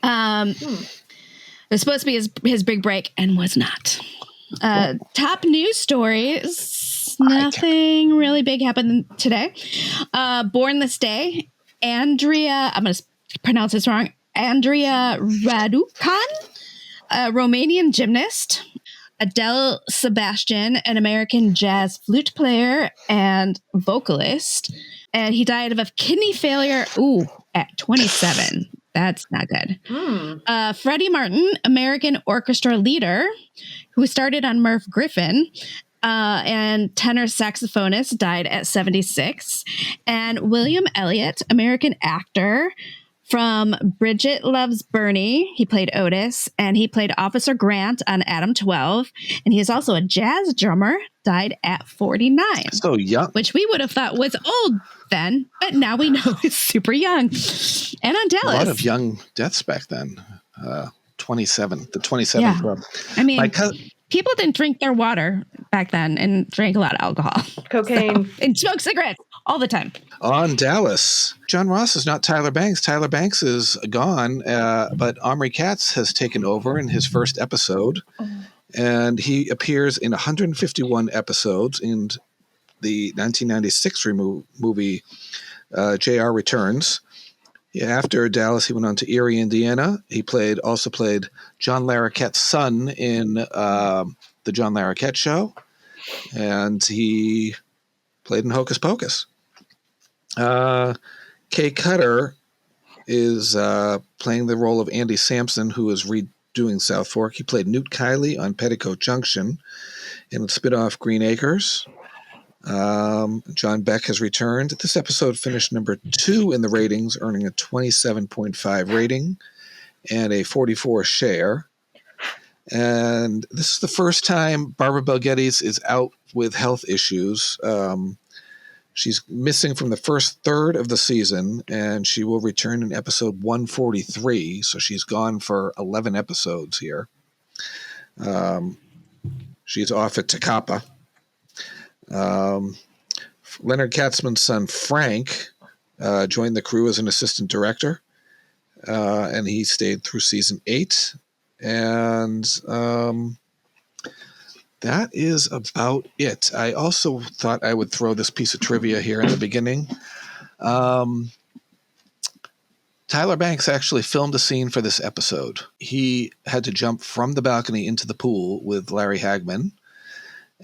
It was supposed to be his big break and was not. Top news stories. Nothing really big happened today. Born this day, Andrea, I'm going to pronounce this wrong, Andrea Raducan, a Romanian gymnast. Adele Sebastian, an American jazz flute player and vocalist. And he died of kidney failure, at 27. That's not good. Freddie Martin, American orchestra leader, who started on Merv Griffin, and tenor saxophonist, died at 76. And William Elliott, American actor from Bridget Loves Bernie. He played Otis, and he played Officer Grant on Adam 12. And he is also a jazz drummer, died at 49. So young. Which we would have thought was old then, but now we know is super young. And on Dallas. A lot of young deaths back then. 27, the 27 yeah. club. I mean, people didn't drink their water back then and drank a lot of alcohol. Cocaine. And smoked cigarettes all the time. On Dallas, John Ross is not Tyler Banks. Tyler Banks is gone, but Omri Katz has taken over in his first episode. And he appears in 151 episodes in the 1996 movie J.R. Returns. After Dallas, he went on to Erie, Indiana. He also played John Larroquette's son in the John Larroquette Show. And he played in Hocus Pocus. Kay Cutter is playing the role of Andy Sampson, who is redoing Southfork. He played Newt Kiley on Petticoat Junction in the spinoff Green Acres. John Beck has returned. This episode finished number 2 in the ratings, earning a 27.5 rating and a 44 share. And this is the first time Barbara Bel Geddes is out with health issues. She's missing from the first third of the season, and she will return in episode 143. So she's gone for 11 episodes here. She's off at Tecapa. Leonard Katzman's son, Frank, joined the crew as an assistant director, and he stayed through season 8. And that is about it. I also thought I would throw this piece of trivia here in the beginning. Tyler Banks actually filmed a scene for this episode. He had to jump from the balcony into the pool with Larry Hagman.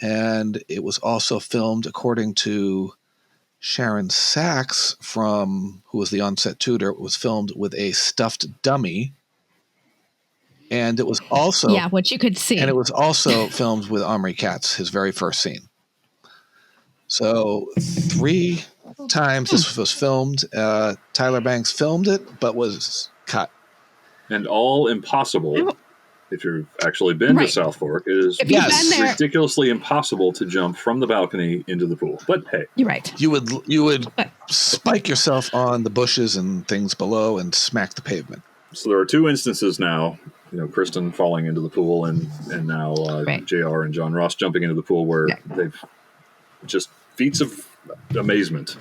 And it was also filmed, according to Sharon Sachs, who was the on-set tutor, it was filmed with a stuffed dummy. And it was also... Yeah, what you could see. And it was also filmed with Omri Katz, his very first scene. So 3 times this was filmed. Tyler Banks filmed it, but was cut. And all impossible, if you've actually been to Southfork, it is ridiculously impossible to jump from the balcony into the pool. But hey. You're right. You would spike yourself on the bushes and things below and smack the pavement. So there are 2 instances now, Kristen falling into the pool and now JR and John Ross jumping into the pool where they've just feats of amazement.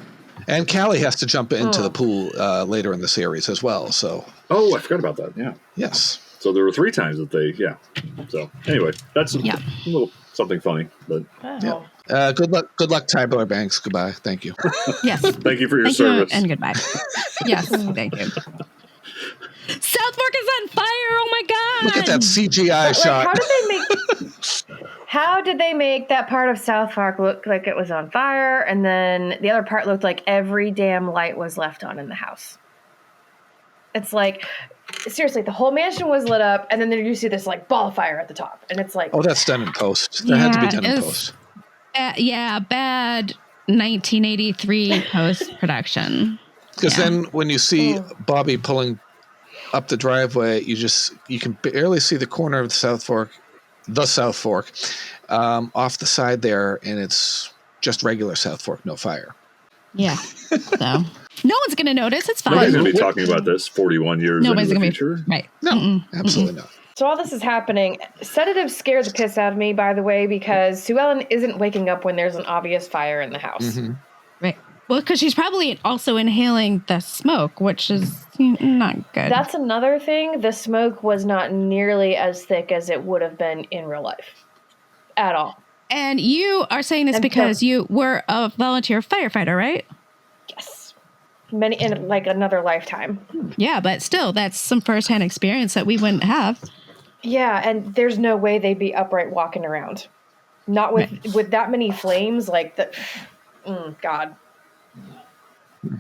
And Callie has to jump into the pool later in the series as well. So. Oh, I forgot about that. Yeah. Yes. So there were 3 times that they. So anyway, that's a little something funny, but. Good luck, Tyler Banks. Goodbye. Thank you. Yes. Thank you for your service. And goodbye. Yes. Thank you. Southfork is on fire! Oh my god! Look at that CGI shot. How did they make that part of Southfork look like it was on fire, and then the other part looked like every damn light was left on in the house? It's like, seriously, the whole mansion was lit up, and then you see this like ball of fire at the top, and it's like, oh, that's done in post. That had to be done in post. Bad 1983 post production. Because then when you see Bobby pulling up the driveway, you can barely see the corner of the Southfork off the side there, and it's just regular Southfork, no fire. Yeah. So no one's going to notice. It's fine. Nobody's going to be talking about this 41 years into the future. Right. No, absolutely not. So all this is happening. Sedatives scare the piss out of me, by the way, because Sue Ellen isn't waking up when there's an obvious fire in the house. Mm-hmm. Right. Well, because she's probably also inhaling the smoke, which is not good. That's another thing. The smoke was not nearly as thick as it would have been in real life. At all. And you are saying this because you were a volunteer firefighter, right? Yes. In like another lifetime. Yeah, but still, that's some firsthand experience that we wouldn't have. Yeah, and there's no way they'd be upright walking around. Not with that many flames, like the... God.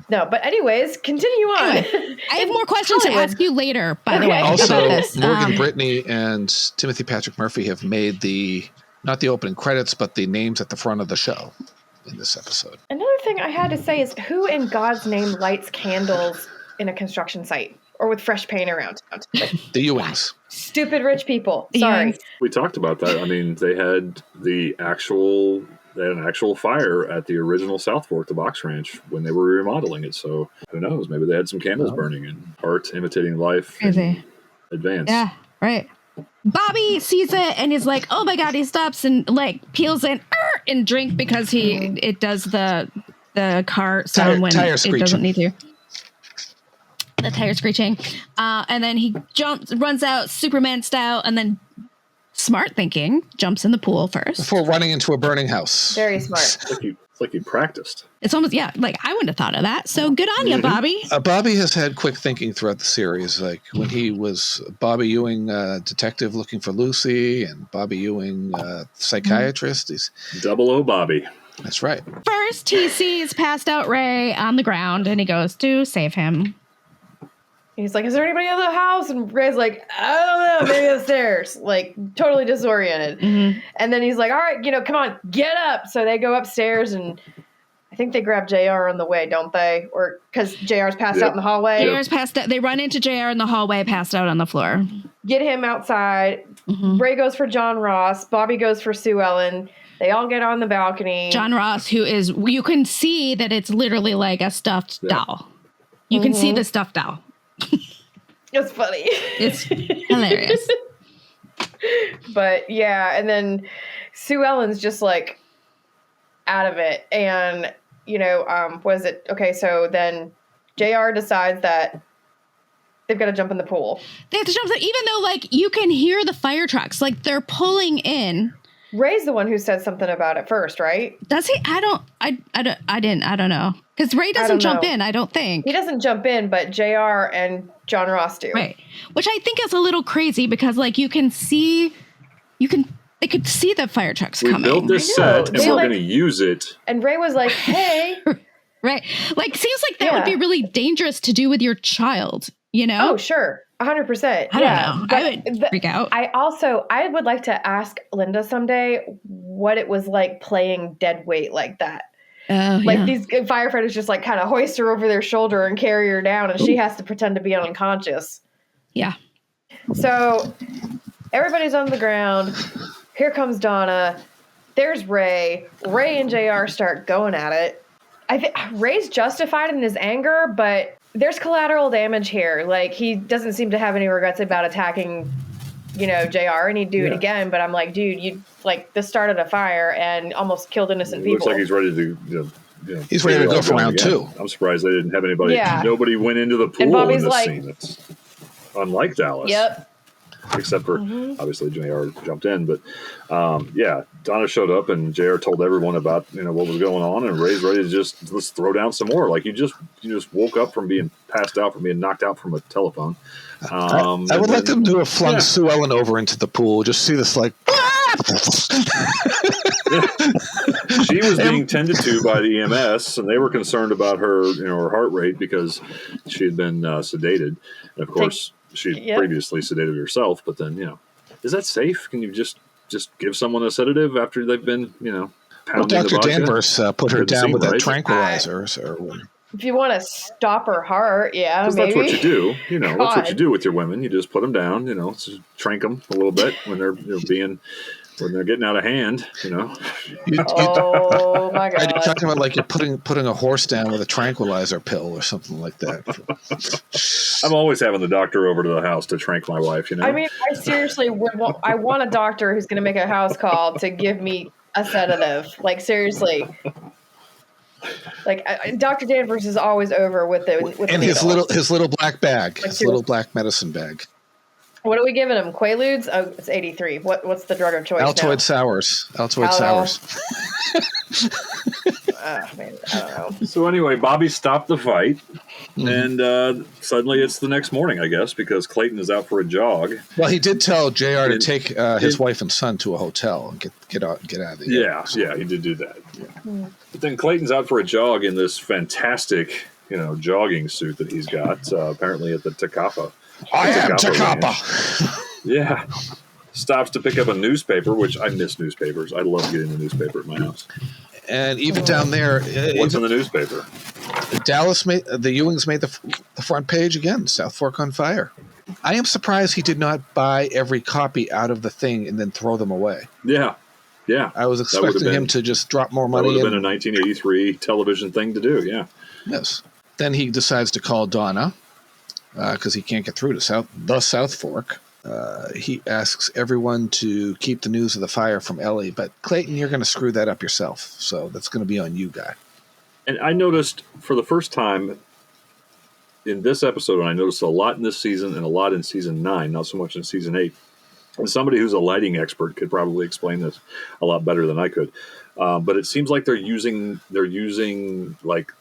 No, but anyways, continue on. Anyway, I have more questions to ask you later, by the way. Also, about this. Morgan Brittany and Timothy Patrick Murphy have made not the opening credits, but the names at the front of the show in this episode. Another thing I had to say is, who in God's name lights candles in a construction site or with fresh paint around? The Ewings. Stupid rich people. Sorry. We talked about that. I mean, they had an actual fire at the original Southfork, the box ranch, when they were remodeling it. So who knows? Maybe they had some candles burning and art imitating life. Crazy. Advance. Yeah, right. Bobby sees it and is like, oh my God, he stops and like peels in and drink because it does the car sound when it doesn't need to. The tire screeching. And then he runs out Superman style, and then smart thinking, jumps in the pool first. Before running into a burning house. Very smart. It's like he practiced. It's almost, like I wouldn't have thought of that. So good on you, Bobby. Bobby has had quick thinking throughout the series. Like when he was Bobby Ewing, detective looking for Lucy, and Bobby Ewing, psychiatrist. He's 00 Bobby. That's right. First, he sees passed out Ray on the ground, and he goes to save him. He's like, is there anybody in the house? And Ray's like, I don't know, maybe upstairs. Like, totally disoriented. Mm-hmm. And then he's like, all right, come on, get up. So they go upstairs, and I think they grab JR on the way, don't they? Or because JR's passed out in the hallway. JR's passed out. They run into JR in the hallway, passed out on the floor. Get him outside. Mm-hmm. Ray goes for John Ross. Bobby goes for Sue Ellen. They all get on the balcony. John Ross, who is, you can see that it's literally like a stuffed doll. You can see the stuffed doll. It's funny. It's hilarious. But yeah, and then Sue Ellen's just like out of it. And, was it? Okay, so then JR decides that they've got to jump in the pool. They have to jump, even though like you can hear the fire trucks, like they're pulling in. Ray's the one who said something about it first, right? Does he? I don't know. Because Ray doesn't jump in, I don't think. He doesn't jump in, but JR and John Ross do. Right. Which I think is a little crazy because like they could see the fire trucks coming. We built this set and we're going to use it. And Ray was like, hey. Right. Like, seems like that would be really dangerous to do with your child, you know? Oh, sure. 100%. I don't know. I would freak out. I would like to ask Linda someday what it was like playing dead weight like that. These firefighters just like kind of hoist her over their shoulder and carry her down, and she has to pretend to be unconscious. Yeah. So everybody's on the ground. Here comes Donna. There's Ray. Ray and JR start going at it. I think Ray's justified in his anger, but there's collateral damage here. Like, he doesn't seem to have any regrets about attacking, JR, and he'd do it again. But I'm like, dude, this started a fire and almost killed innocent people. Looks like he's ready to, he's ready to go for round two. I'm surprised they didn't have anybody. Yeah. Nobody went into the pool in this scene. It's unlike Dallas. Yep. Except for, obviously, JR jumped in. But, Donna showed up and JR told everyone about, what was going on. And Ray's ready to let's throw down some more. Like, you just woke up from being passed out, from being knocked out from a telephone. I would like them to have flung Sue Ellen over into the pool. Just see this, like... She was being tended to by the EMS, and they were concerned about her, her heart rate because she had been sedated. And, of course... She previously sedated herself, but then, is that safe? Can you just give someone a sedative after they've been, pounding Dr. Danvers put her down with a tranquilizer. If you want to stop her heart, maybe. That's what you do. That's what you do with your women. You just put them down, just trank them a little bit when they're when they're getting out of hand, Oh my God! You're talking about like you're putting a horse down with a tranquilizer pill or something like that. I'm always having the doctor over to the house to trank my wife. I mean, I seriously I want a doctor who's going to make a house call to give me a sedative. Like, seriously. Like, Dr. Danvers is always over with his little black bag, little black medicine bag. What are we giving him? Quaaludes? Oh, it's 83. What's the drug of choice Altoid sours. Altoid sours. Man, I don't know. So anyway, Bobby stopped the fight, and suddenly it's the next morning, I guess, because Clayton is out for a jog. Well, he did tell JR to take his wife and son to a hotel and get out of there. Yeah, he did do that. Yeah. But then Clayton's out for a jog in this fantastic, jogging suit that he's got, apparently at the Tecapa. I am Tecapa. Yeah. Stops to pick up a newspaper, which I miss newspapers. I love getting the newspaper at my house. And even down there, what's in the newspaper? The Ewings made the front page again. Southfork on fire. I am surprised he did not buy every copy out of the thing and then throw them away. Yeah. I was expecting him to just drop more money. That would have been a 1983 television thing to do. Yeah. Yes. Then he decides to call Donna because he can't get through to the Southfork. He asks everyone to keep the news of the fire from Ellie, but Clayton, you're going to screw that up yourself, so that's going to be on you, guy. And I noticed for the first time in this episode, and I noticed a lot in this season and a lot in season 9, not so much in season 8, and somebody who's a lighting expert could probably explain this a lot better than I could, but it seems like they're using like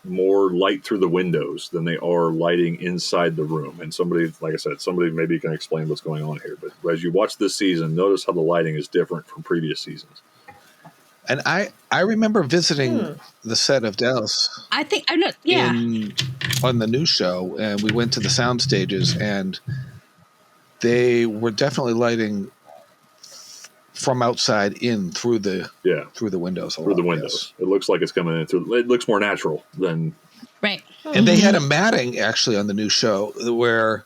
more light through the windows than they are lighting inside the room. And somebody, like I said, maybe can explain what's going on here. But as you watch this season, notice how the lighting is different from previous seasons. And I remember visiting the set of Dallas. I think I know. Yeah. On the new show, and we went to the sound stages, and they were definitely lighting from outside in through the windows. Through the windows. It looks like it's coming in through. It looks more natural than right. And they had a matting actually on the new show where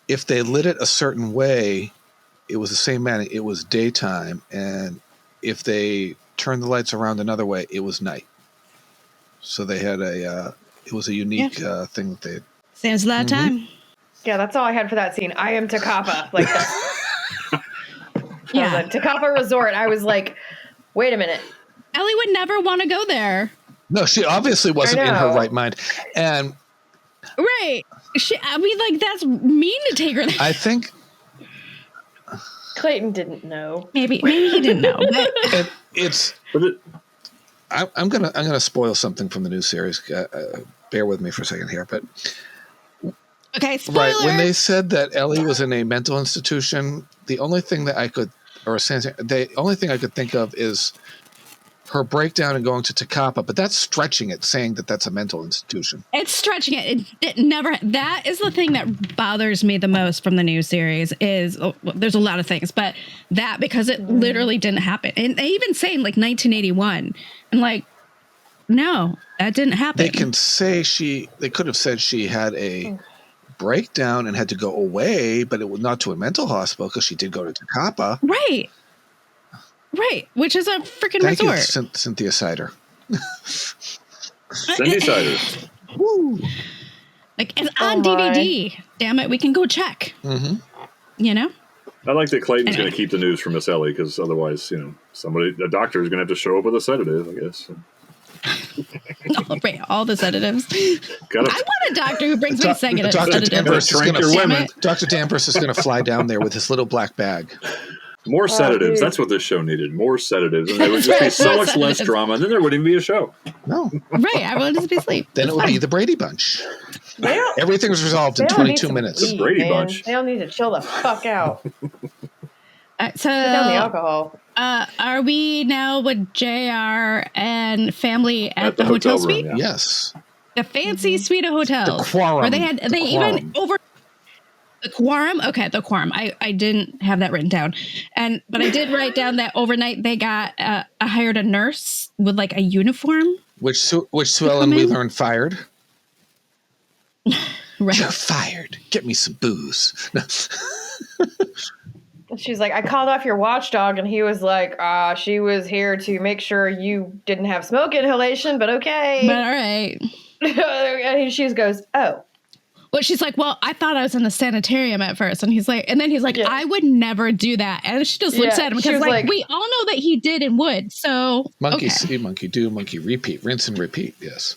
if they lit it a certain way, it was the same matting. It was daytime, and if they turned the lights around another way, it was night. So they had it was a unique thing that they. Saves a lot of time. Yeah, that's all I had for that scene. I am Tecapa. Like that. Yeah. Tecapa Resort. I was like, wait a minute. Ellie would never want to go there. No, she obviously wasn't in her right mind. And right. That's mean to take her there. I think Clayton didn't know. Maybe he didn't know. But I'm gonna spoil something from the new series. Bear with me for a second here, but okay, spoiler. Right when they said that Ellie was in a mental institution, the only thing I could think of is her breakdown and going to Takapa, but that's stretching it, saying that that's a mental institution. It's stretching it. It never. That is the thing that bothers me the most from the new series. There's a lot of things, but that because it literally didn't happen, and they even say in like 1981, and like, no, that didn't happen. They can say they could have said she had a breakdown and had to go away, but it was not to a mental hospital because she did go to Takapa. Right, which is a freaking Thank resort. You, Cynthia Cider. Cindy Cider. Woo. Like, it's on DVD. Damn it, we can go check. Mm-hmm. You know? I like that Clayton's going to keep the news from Miss Ellie because otherwise, a doctor is going to have to show up with a sedative, I guess. All the sedatives. I want a doctor who brings me sedatives. Dr. Danvers is going to fly down there with his little black bag. More sedatives. That's what this show needed. More sedatives. And there would just be so much less drama, and then there wouldn't even be a show. No. Right. Everyone would just be asleep. Then it would be the Brady Bunch. Everything was resolved in 22 minutes. The Brady Bunch. They don't need to chill the fuck out. So, put down the alcohol. Are we now with JR and family at the hotel suite? Room, yeah. Yes. The fancy suite of hotels. The quorum. Where they even over the quorum. Okay, the quorum. I didn't have that written down, but I did write down that overnight they got I hired a nurse with like a uniform. Which Sue Ellen we learned fired. Right. You're fired. Get me some booze. She's like, I called off your watchdog, and he was like, she was here to make sure you didn't have smoke inhalation, but okay. But all right. And she goes, oh. Well, she's like, well, I thought I was in the sanitarium at first. And he's like, yeah. I would never do that. And she just looks at him because like, we all know that he did and would. So monkey see, monkey do, monkey repeat, rinse and repeat. Yes.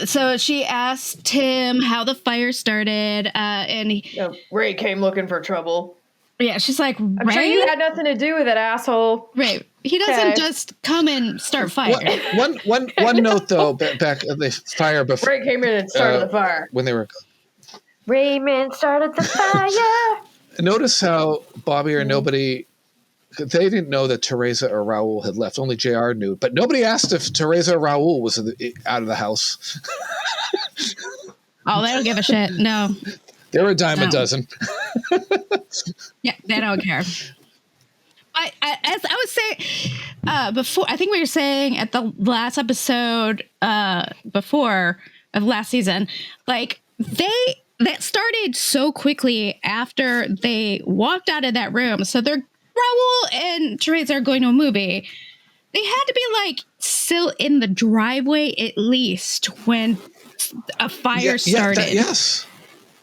So she asked him how the fire started, and Ray came looking for trouble. Yeah, she's like, Ray? I'm sure you had nothing to do with it, asshole. Right. He doesn't just come and start fire. One note though, back the fire before Ray came in and started the fire. When they were Raymond started the fire. Notice how Bobby or nobody. They didn't know that Teresa or Raul had left. Only JR knew. But nobody asked if Teresa or Raul was out of the house. Oh, they don't give a shit. No. They're a dime a dozen. Yeah, they don't care. As I was saying before, I think we were saying at the last episode before of last season, like that started so quickly after they walked out of that room. So Raul and Teresa are going to a movie. They had to be like still in the driveway at least when a fire started. Yes.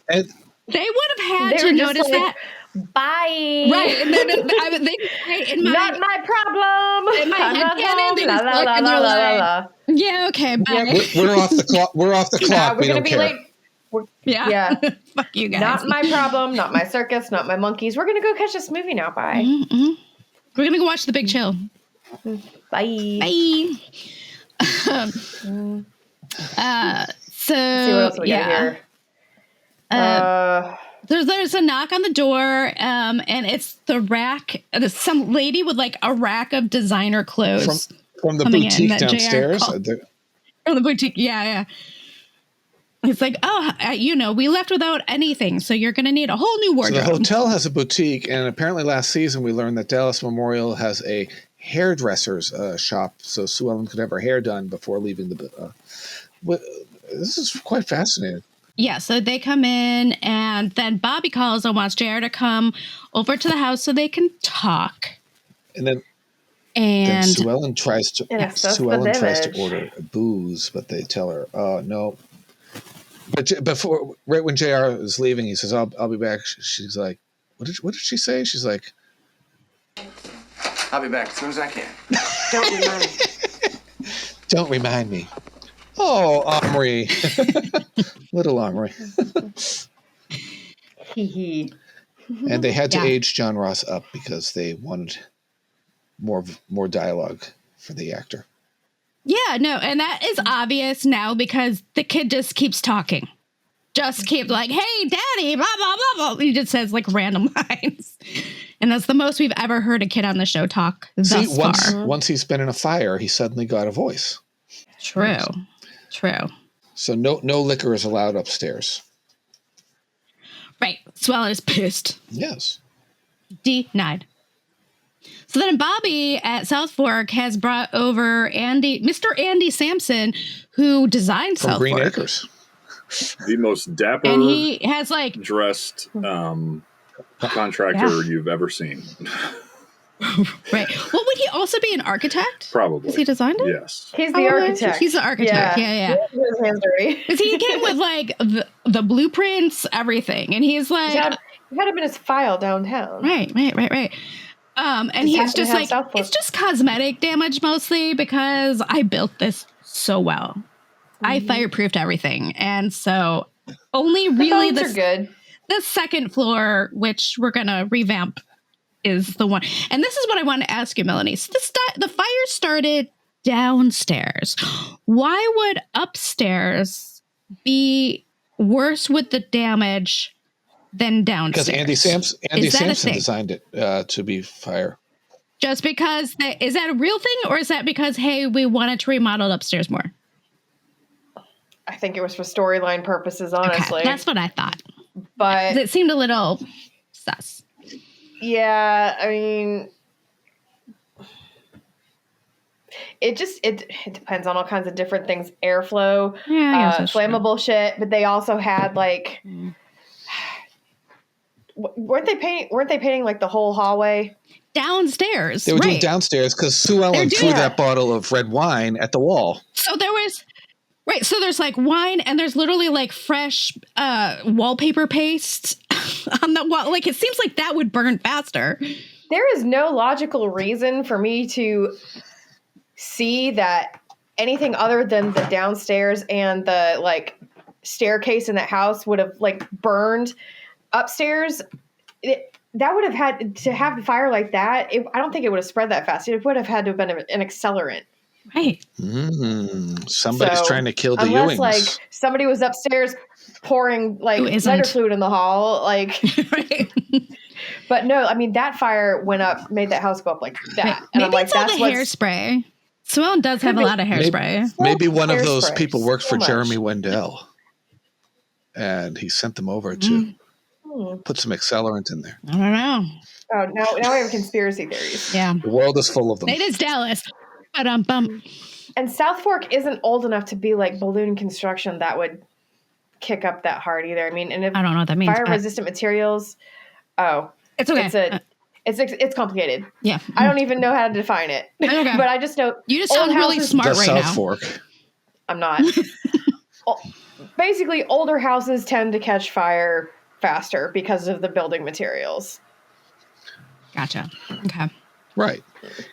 And they would have had to notice that. Bye. Right. And then not my problem. In my head, yeah, okay. Bye. We're off the clock. We're off the clock. We're going to be late. Yeah. Fuck you guys. Not my problem. Not my circus. Not my monkeys. We're going to go catch this movie now. Bye. Mm-hmm. We're going to go watch The Big Chill. Bye. Bye. So, let's see what else we got here. There's a knock on the door, and it's the rack. Some lady with like a rack of designer clothes from the boutique downstairs. From the boutique, yeah. It's like, we left without anything, so you're going to need a whole new wardrobe. So the hotel has a boutique, and apparently last season we learned that Dallas Memorial has a hairdresser's shop, so Sue Ellen could have her hair done before leaving the. This is quite fascinating. Yeah, so they come in, and then Bobby calls and wants JR to come over to the house so they can talk. And then Sue Ellen tries to order booze, but they tell her, no. But right when JR is leaving, he says, I'll be back. She's like, what did she say? She's like, I'll be back as soon as I can. Don't remind me. Don't remind me. Oh, Omri. Little Omri. Hee hee. And they had to Yeah. age John Ross up because they wanted more dialogue for the actor. Yeah, no, and that is obvious now because the kid just keeps talking. Just keep like, hey, daddy, blah, blah, blah, blah. He just says like random lines. And that's the most we've ever heard a kid on the show talk thus far. Once he's been in a fire, he suddenly got a voice. True. So no liquor is allowed upstairs. Right. Swellen is pissed. Yes. Denied. So then Bobby at Southfork has brought over Mr. Andy Sampson, who designed From Southfork. Green Acres. The most dapper And he has like dressed contractor you've ever seen. Right. Well, would he also be an architect? Probably. Has he designed it? Yes. He's the architect. He's the architect. Yeah. His hands dirty. Because he came with like the blueprints, everything, and he's like, He had him in his file downtown. right. And he's just like, it's just cosmetic damage mostly because I built this so well. I fireproofed everything, and so only really are good. The second floor, which we're gonna revamp, is the one. And this is what I want to ask you, Melanie. So the fire started downstairs. Why would upstairs be worse with the damage than downstairs? Because Andy Sampson designed it to be fire. Just because is that a real thing, or is that because, hey, we wanted to remodel upstairs more? I think it was for storyline purposes, honestly. Okay, that's what I thought. But it seemed a little sus. Yeah, I mean, it depends on all kinds of different things. Airflow, flammable shit. But they also had like, weren't they painting like the whole hallway downstairs? They were doing downstairs because Sue Ellen threw that bottle of red wine at the wall. So there was. Right, so there's like wine and there's literally like fresh wallpaper paste on the wall. Like it seems like that would burn faster. There is no logical reason for me to see that anything other than the downstairs and the like staircase in that house would have like burned upstairs. That would have had to have the fire like that. I don't think it would have spread that fast. It would have had to have been an accelerant. Right. Somebody's trying to kill the unless, Ewings. Like somebody was upstairs pouring like lighter fluid in the hall, like. Right. But no, I mean that fire went up, made that house go up like that. Right. And Maybe I'm like, it's all the hairspray. Swellen does have a lot of hairspray. Maybe one of those people worked for Jeremy Wendell, and he sent them over to put some accelerant in there. I don't know. Oh, now we have conspiracy theories. Yeah, the world is full of them. It is Dallas. And Southfork isn't old enough to be like balloon construction that would kick up that hard either. I mean, and if I don't know what that means. Fire resistant materials. Oh, it's okay. It's complicated. Yeah, I don't even know how to define it. Okay. But I just know you just sound really smart right now. Southfork. I'm not. Basically, older houses tend to catch fire faster because of the building materials. Gotcha. Okay. Right.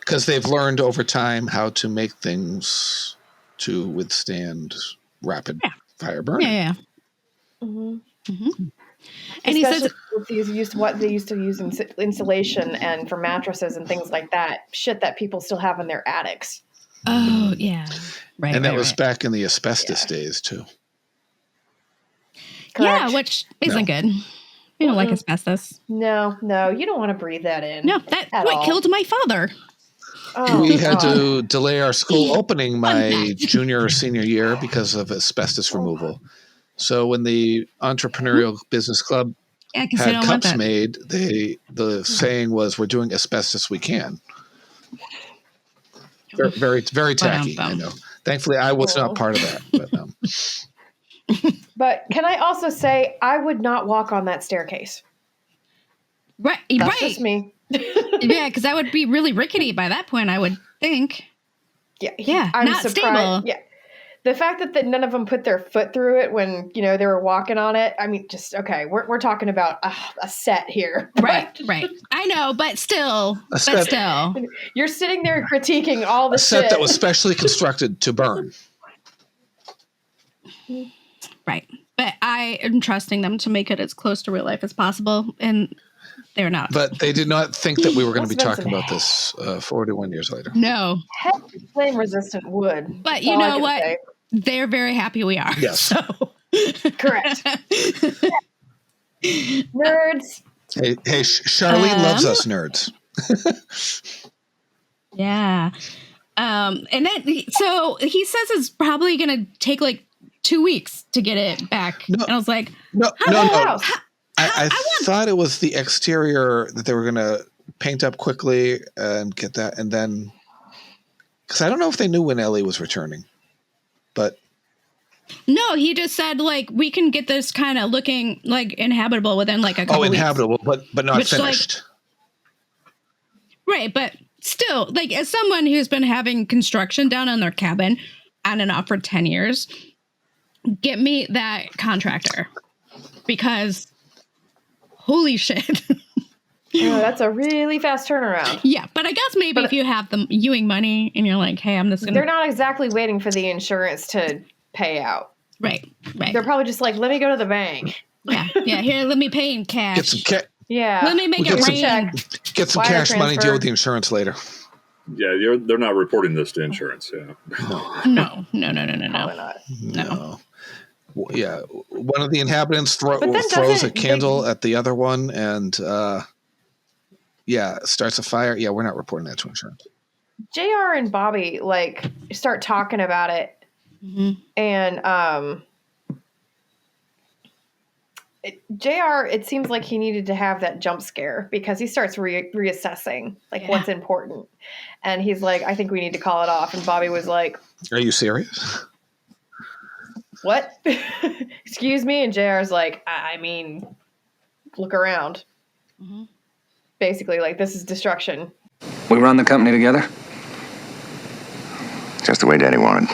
Because they've learned over time how to make things to withstand rapid fire burning. Yeah. Mm-hmm. Mm-hmm. And he says what they used to use in insulation and for mattresses and things like that. Shit that people still have in their attics. Oh, yeah. Right. And that was back in the asbestos days, too. Correct. Yeah, which isn't good. You don't like asbestos. No, you don't want to breathe that in. No, that's what killed my father. Oh, we had to delay our school opening my junior or senior year because of asbestos removal. So when the entrepreneurial business club had cups made, the saying was, "We're doing asbestos we can." Very, very, very tacky. I know. Thankfully, I was not part of that. But can I also say I would not walk on that staircase? Right. That's just me. Yeah, because that would be really rickety by that point, I would think. Yeah. I'm not surprised. Stable. Yeah. The fact that none of them put their foot through it when, they were walking on it. I mean, just, okay, we're talking about a set here. Right. I know, but still. You're sitting there critiquing all the a set that was specially constructed to burn. Right. But I am trusting them to make it as close to real life as possible, and they're not. But they did not think that we were going to be talking about this 41 years later. No. Heavy flame-resistant wood. But you know what? Say. They're very happy we are. Yes. So. Correct. Nerds. Hey, Charlene loves us nerds. Yeah. And then, so he says it's probably going to take like 2 weeks to get it back. No, and I was like, no. I thought it was the exterior that they were going to paint up quickly and get that. And then, because I don't know if they knew when Ellie was returning, but. No, he just said like, we can get this kind of looking like inhabitable within like a couple weeks. Inhabitable, but not finished. Right. But still, like as someone who's been having construction down on their cabin on and off for 10 years, get me that contractor because holy shit. Oh, that's a really fast turnaround. Yeah, but I guess maybe if you have the Ewing money and you're like, hey, I'm just going to... They're not exactly waiting for the insurance to pay out. Right. They're probably just like, let me go to the bank. Yeah, here, let me pay in cash. Get some cash. Yeah. Let me make it rain. Get some cash money, deal with the insurance later. Yeah, they're not reporting this to insurance. Yeah. No. Probably not. No. Yeah, one of the inhabitants throws a candle at the other one and, starts a fire. Yeah, we're not reporting that to insurance. JR and Bobby, like, start talking about it. Mm-hmm. And JR, it seems like he needed to have that jump scare because he starts reassessing, like, what's important. And he's like, I think we need to call it off. And Bobby was like... Are you serious? What? Excuse me? And JR's like, I mean, look around. Mm-hmm. Basically, like, this is destruction. We run the company together? Just the way Daddy wanted.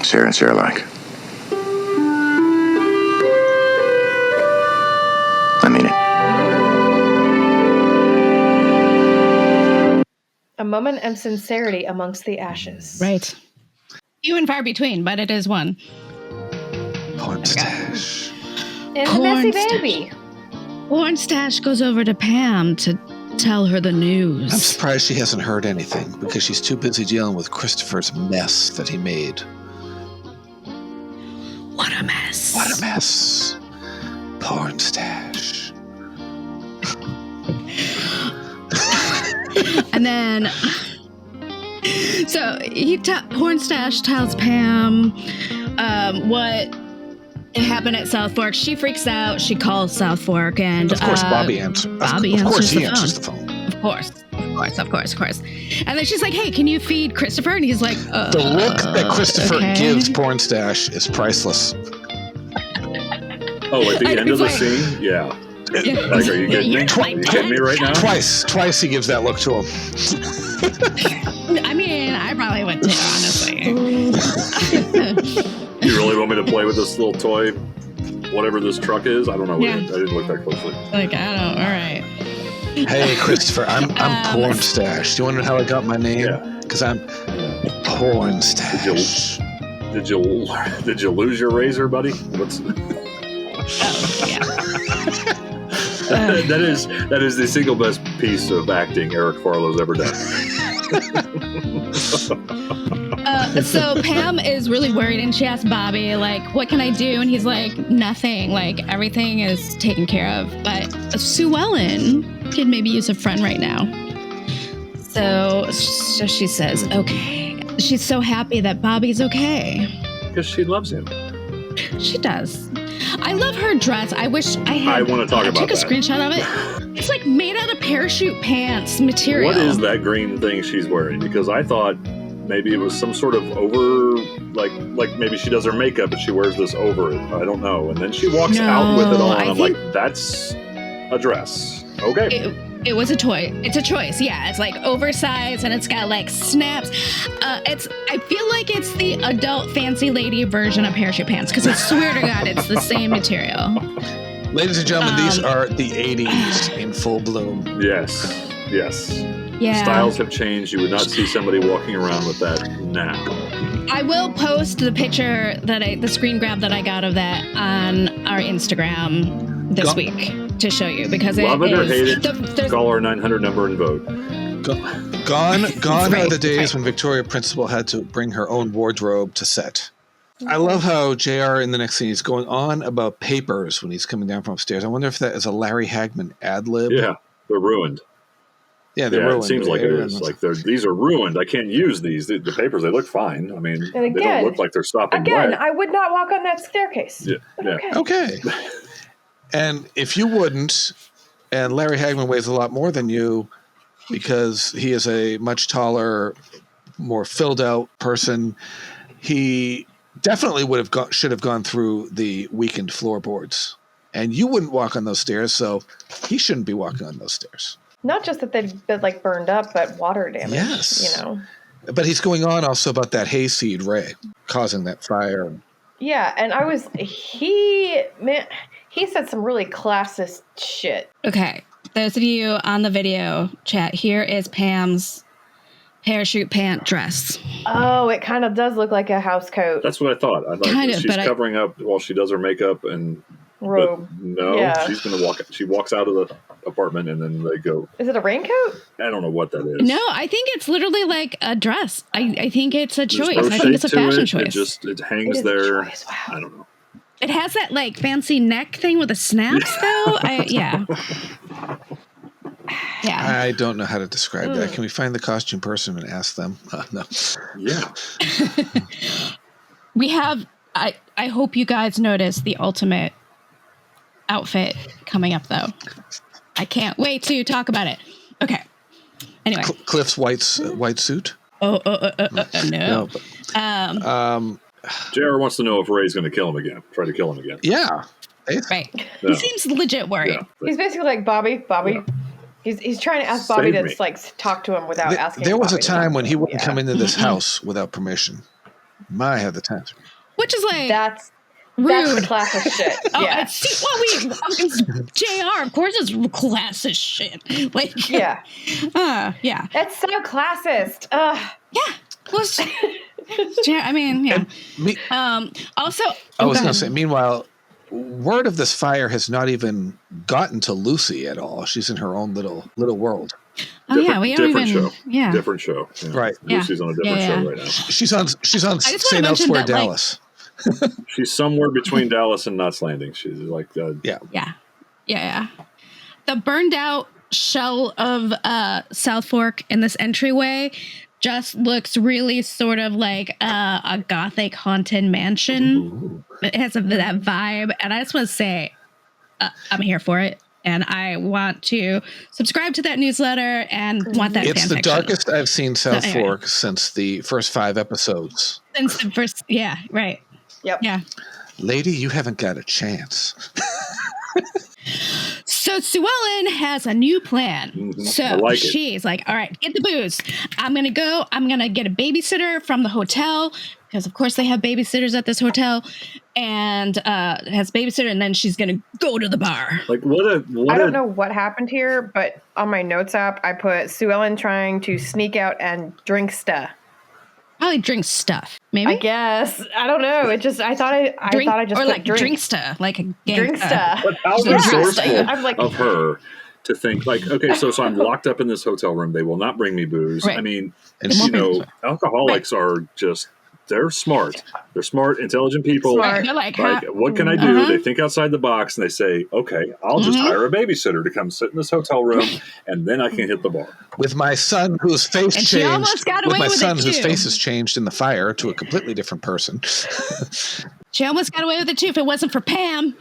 Share and share alike. I mean it. A moment of sincerity amongst the ashes. Right. Few and far between, but it is one. Porn stash. And the messy baby. Porn stash goes over to Pam to tell her the news. I'm surprised she hasn't heard anything because she's too busy dealing with Christopher's mess that he made. What a mess. What a mess. Porn stash. And then... So Porn Stash tells Pam what happened at Southfork. She freaks out. She calls Southfork, and of course Bobby answers. Of course he answers the phone. Of course. And then she's like, "Hey, can you feed Christopher?" And he's like, "The look that Christopher gives Porn Stash is priceless." Oh, at the end of the scene, yeah. Like, are you kidding me? Are you kidding me right now? Twice he gives that look to him. I mean, I probably would too, honestly. You really want me to play with this little toy, whatever this truck is? I don't know. I didn't look that closely. Like, I don't. All right. Hey, Christopher, I'm Porn Stash. Do you want to know how I got my name? Because I'm Porn Stash. Did you lose your razor, buddy? That is the single best piece of acting Eric Farlow's ever done. So Pam is really worried, and she asks Bobby, like, what can I do? And he's like, nothing. Like, everything is taken care of. But Sue Ellen could maybe use a friend right now. So she says, okay. She's so happy that Bobby's okay. Because she loves him. She does. I love her dress. I wish I had. I want to talk about that. Take a screenshot of it. It's like made out of parachute pants material. What is that green thing she's wearing? Because I thought maybe it was some sort of over, like maybe she does her makeup and she wears this over it. I don't know. And then she walks out with it on. I'm like, that's a dress. Okay. It was a toy. It's a choice. Yeah, it's like oversized and it's got like snaps. I feel like it's the adult fancy lady version of parachute pants because I swear to God, it's the same material. Ladies and gentlemen, these are the 80s in full bloom. Yes. Yeah. Styles have changed. You would not see somebody walking around with that now. I will post the picture the screen grab that I got of that on our Instagram this week to show you because love it or hate it. There's Call our 900 number and vote. Gone are the days when Victoria Principal had to bring her own wardrobe to set. I love how JR in the next scene he's going on about papers when he's coming down from upstairs. I wonder if that is a Larry Hagman ad lib. Yeah, they're ruined. Yeah, they're ruined. It seems like it is. Like these are ruined. I can't use these. The papers, they look fine. I mean, they don't look like they're stopping wet. I would not walk on that staircase. Yeah. Okay. And if you wouldn't, and Larry Hagman weighs a lot more than you because he is a much taller, more filled out person, he definitely should have gone through the weakened floorboards. And you wouldn't walk on those stairs, so he shouldn't be walking on those stairs. Not just that they've been like burned up, but water damage. Yes. You know. But he's going on also about that hayseed ray causing that fire. Yeah, and he said some really classist shit. Okay. Those of you on the video chat, here is Pam's parachute pant dress. Oh, it kind of does look like a house coat. That's what I thought. I thought she's covering up while she does her makeup and robe. No, she's going to walk. She walks out of the apartment and then they go. Is it a raincoat? I don't know what that is. No, I think it's literally like a dress. I think it's a choice. I think it's a fashion choice. It hangs there. Wow. I don't know. It has that like fancy neck thing with the snaps though. Yeah. I don't know how to describe that. Can we find the costume person and ask them? No. Yeah. We have. I hope you guys notice the ultimate outfit coming up though. I can't wait to talk about it. Okay. Anyway, Cliff's white suit. No. JR wants to know if Ray's going to kill him again. Try to kill him again. Yeah. Right. Yeah. He seems legit worried. Yeah. He's basically like Bobby. Yeah. He's trying to ask Bobby to like talk to him without asking. There was a time when he wouldn't come into this house without permission. My, had the time. Which is like that's rude. That's the classist shit. Yeah. It's JR. Of course, it's classist shit. Like, yeah. That's so classist. Yeah. Well, I mean, yeah. Also, I was going to say. Meanwhile, word of this fire has not even gotten to Lucy at all. She's in her own little world. Different show. Yeah. Right. Lucy's on a different show right now. She's on St. Elsewhere, Dallas. She's somewhere between Dallas and Knots Landing. She's like, yeah. The burned out shell of Southfork in this entryway just looks really sort of like a gothic haunted mansion. Ooh. It has that vibe, and I just want to say I'm here for it. And I want to subscribe to that newsletter and want that. It's the darkest I've seen Southfork since the first 5 episodes. Since the first, yeah, right. Yep. Yeah. Lady, you haven't got a chance. So Sue Ellen has a new plan. Mm-hmm. So she's like, all right, get the booze. I'm going to get a babysitter from the hotel because, of course, they have babysitters at this hotel and has a babysitter. And then she's going to go to the bar. Like I don't know what happened here, but on my notes app, I put Sue Ellen trying to sneak out and drink stuff. Probably drink stuff. Maybe. I guess. I don't know. It just. I thought I just or put like drink stuff, like a drink stuff. But how resourceful of her to think like, okay, so I'm locked up in this hotel room. They will not bring me booze. Right. I mean, alcoholics are just. They're smart. They're smart, intelligent people. Smart. They're like what can I do? They think outside the box and they say, okay, I'll just hire a babysitter to come sit in this hotel room and then I can hit the bar. With my son whose face and changed. With my son whose face has changed in the fire to a completely different person. She almost got away with it too if it wasn't for Pam,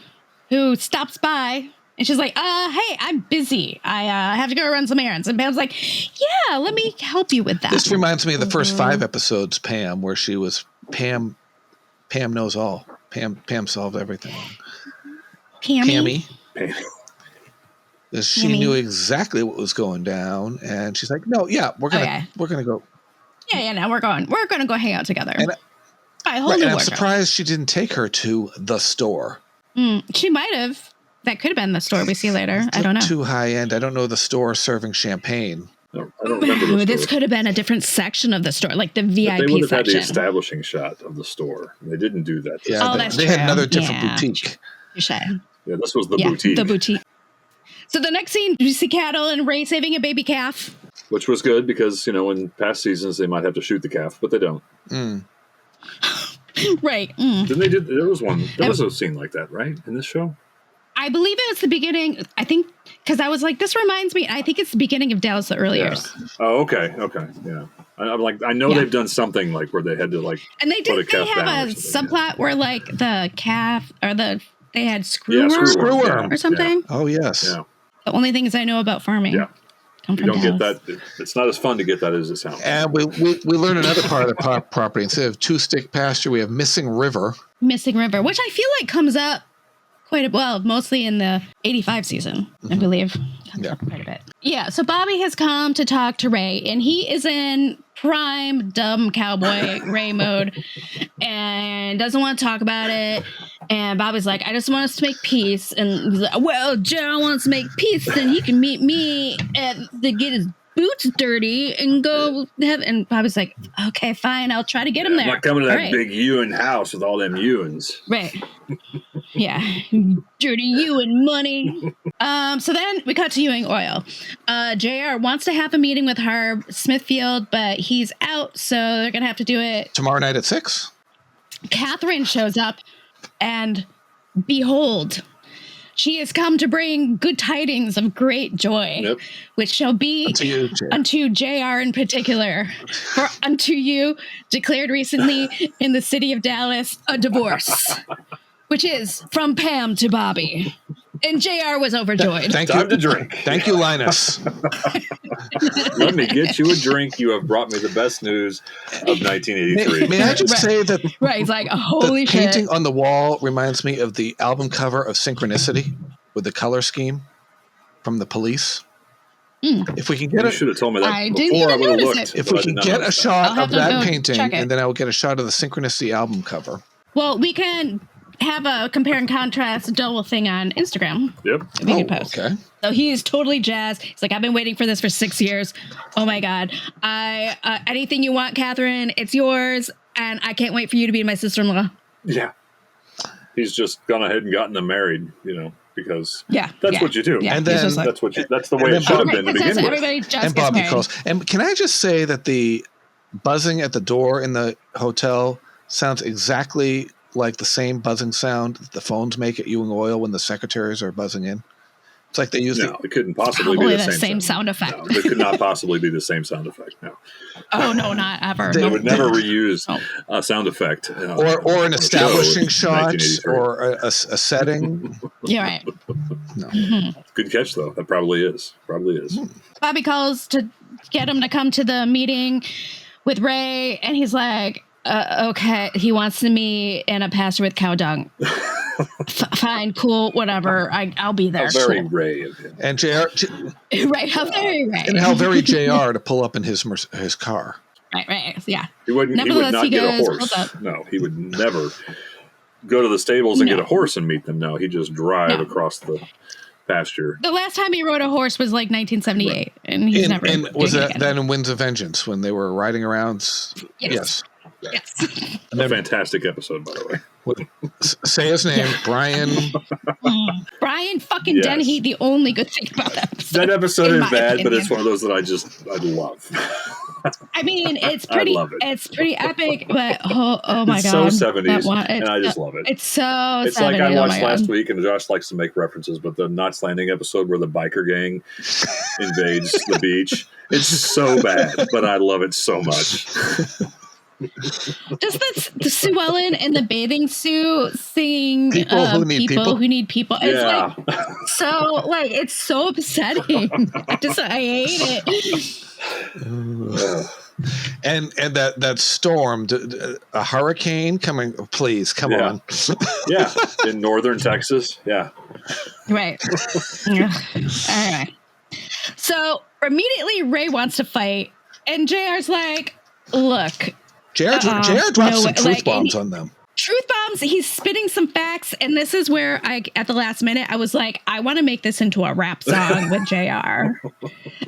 who stops by. And she's like, hey, I'm busy. I have to go run some errands. And Pam's like, yeah, let me help you with that. This reminds me of the first 5 episodes, Pam, where she was Pam knows all. Pam solved everything. Pammy. She knew exactly what was going down. And she's like, no, yeah, we're gonna go. Yeah, no, we're gonna go hang out together. And I'm surprised she didn't take her to the store. She might have. That could have been the store we see later. I don't know. Too high end. I don't know the store serving champagne. I don't remember the This store. could have been a different section of the store, like the VIP But they would have had the section. establishing shot of the store. They didn't do that. Yeah, that's they had true. another different Yeah. boutique. Yeah, this was the boutique. The boutique. So the next scene, you see Cattle and Ray saving a baby calf. Which was good because, in past seasons they might have to shoot the calf, but they don't. Right. Didn't they do? There was a scene like that, right? In this show? I believe it was the beginning. I think, because I was like, this reminds me, I think it's the beginning of Dallas the early years. Oh, okay. Yeah. I'm like, I know they've done something like where they had to like and they put a calf down have a subplot where like the calf or they had screwworm or something. Oh, yes. Yeah. The only things I know about farming. Yeah. You don't get that. It's not as fun to get that as it sounds. And we learn another part of the property. Instead of two-stick pasture, we have Missing River. Missing River, which I feel like comes up mostly in the 85 season, I believe. Comes up quite a bit. Yeah, so Bobby has come to talk to Ray, and he is in prime dumb cowboy Ray mode and doesn't want to talk about it. And Bobby's like, I just want us to make peace. And he's like, well, Gerald wants to make peace, then he can meet me to get his boots dirty and go have. And Bobby's like, okay, fine, I'll try to get him there. I'm not coming to that big Ewing house with all them Ewings. Right. Yeah. Dirty Ewing money. So then we cut to Ewing Oil. JR wants to have a meeting with Harv Smithfield, but he's out, so they're going to have to do it tomorrow night at 6. Catherine shows up, and behold, she has come to bring good tidings of great joy, which shall be unto JR in particular. For unto you declared recently in the city of Dallas a divorce, which is from Pam to Bobby. And JR was overjoyed. Time to drink. Thank you, Linus. Let me get you a drink. You have brought me the best news of 1983. May I just say that he's like, holy the shit. painting on the wall reminds me of the album cover of Synchronicity with the color scheme from The Police. If we can get you should have told me that I before. I would have looked. If we can get a shot of that painting, check it. and then I will get a shot of the Synchronicity album cover. Well, we can have a compare and contrast double thing on Instagram. Yep. We can post. Okay. So he's totally jazzed. He's like, I've been waiting for this for 6 years. Oh my God. Anything you want, Catherine, it's yours. And I can't wait for you to be my sister-in-law. Yeah. He's just gone ahead and gotten them married, because that's what you do. Yeah. And then that's the way it should have been to begin with. Everybody just and gets Bobby married. calls. And can I just say that the buzzing at the door in the hotel sounds exactly like the same buzzing sound that the phones make at Ewing Oil when the secretaries are buzzing in? It's like they use it couldn't possibly probably be the same sound effect. No, it could not possibly be the same sound effect. No. Oh no, not ever. They would never reuse a sound effect, or an establishing shot, 1983. or a setting. You're right. No. Good catch, though. That probably is. Bobby calls to get him to come to the meeting with Ray, and he's like, okay, he wants to meet in a pasture with cow dung. Fine, cool, whatever. I'll be there. How very Ray of him. And JR, right? How very Ray. and how very JR to pull up in his car. Right. Yeah. He would not get a horse. No, he would never go to the stables and get a horse and meet them. No, he'd just drive across the pasture. The last time he rode a horse was like 1978, and he's never. And was that then in Winds of Vengeance when they were riding around? Yes. A fantastic episode, by the way. Say his name, Brian. Brian fucking Dennehy. The only good thing about that episode. That episode is bad, but it's one of those that I love. I mean, it's pretty. I love it. It's pretty epic, but oh my it's god, so 70s, and I just love it. It's so. It's 70s, like I watched last god. week, and Josh likes to make references, but the Knots Landing episode where the biker gang invades the beach. It's so bad, but I love it so much. Just the Sue Ellen in the bathing suit singing people who need people. It's it's so upsetting. I hate it. And that storm, a hurricane coming. Please come on. Yeah, in northern Texas. Yeah. Right. Anyway, so immediately Ray wants to fight, and JR's like, "Look." JR dropped some truth bombs on them. truth bombs. He's spitting some facts, and this is where at the last minute, I was like, I want to make this into a rap song with JR.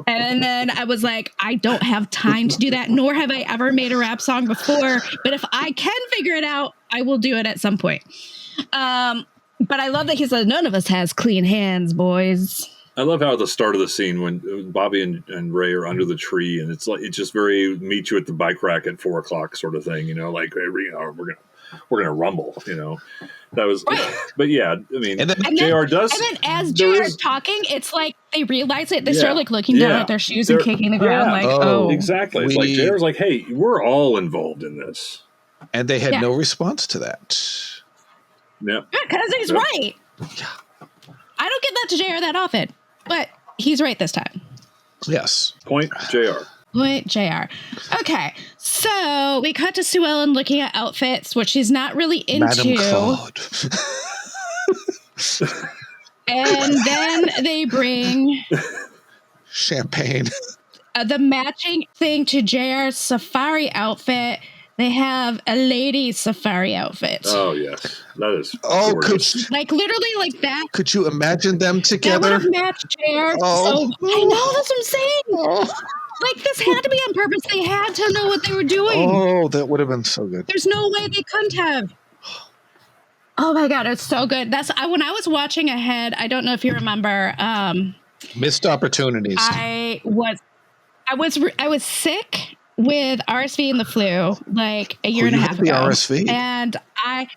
And then I was like, I don't have time to do that, nor have I ever made a rap song before. But if I can figure it out, I will do it at some point. But I love that he said, none of us has clean hands, boys. I love how at the start of the scene when Bobby and Ray are under the tree, and it's just very meet you at the bike rack at 4:00 sort of thing, like we're gonna rumble, That was, right. But yeah, I mean, JR does, and then as JR is talking, it's like they realize it. They start looking down at their shoes and kicking the ground, exactly. It's like JR's like, hey, we're all involved in this, and they had no response to that. Yeah, because he's right. Yeah. I don't get that to JR that often, but he's right this time. Yes. Point JR. Point JR. Okay, so we cut to Sue Ellen looking at outfits, which she's not really into. Madame Claude. And then they bring champagne. The matching thing to JR's safari outfit. They have a lady safari outfit. Oh, yes. That is gorgeous. Like, literally like that. Could you imagine them together? That would have matched JR. Oh. So, I know, that's what I'm saying. Oh. Like, this had to be on purpose. They had to know what they were doing. Oh, that would have been so good. There's no way they couldn't have. Oh, my God. It's so good. When I was watching ahead, I don't know if you remember. Missed opportunities. I was sick with RSV and the flu like a year and a half ago. RSV? And I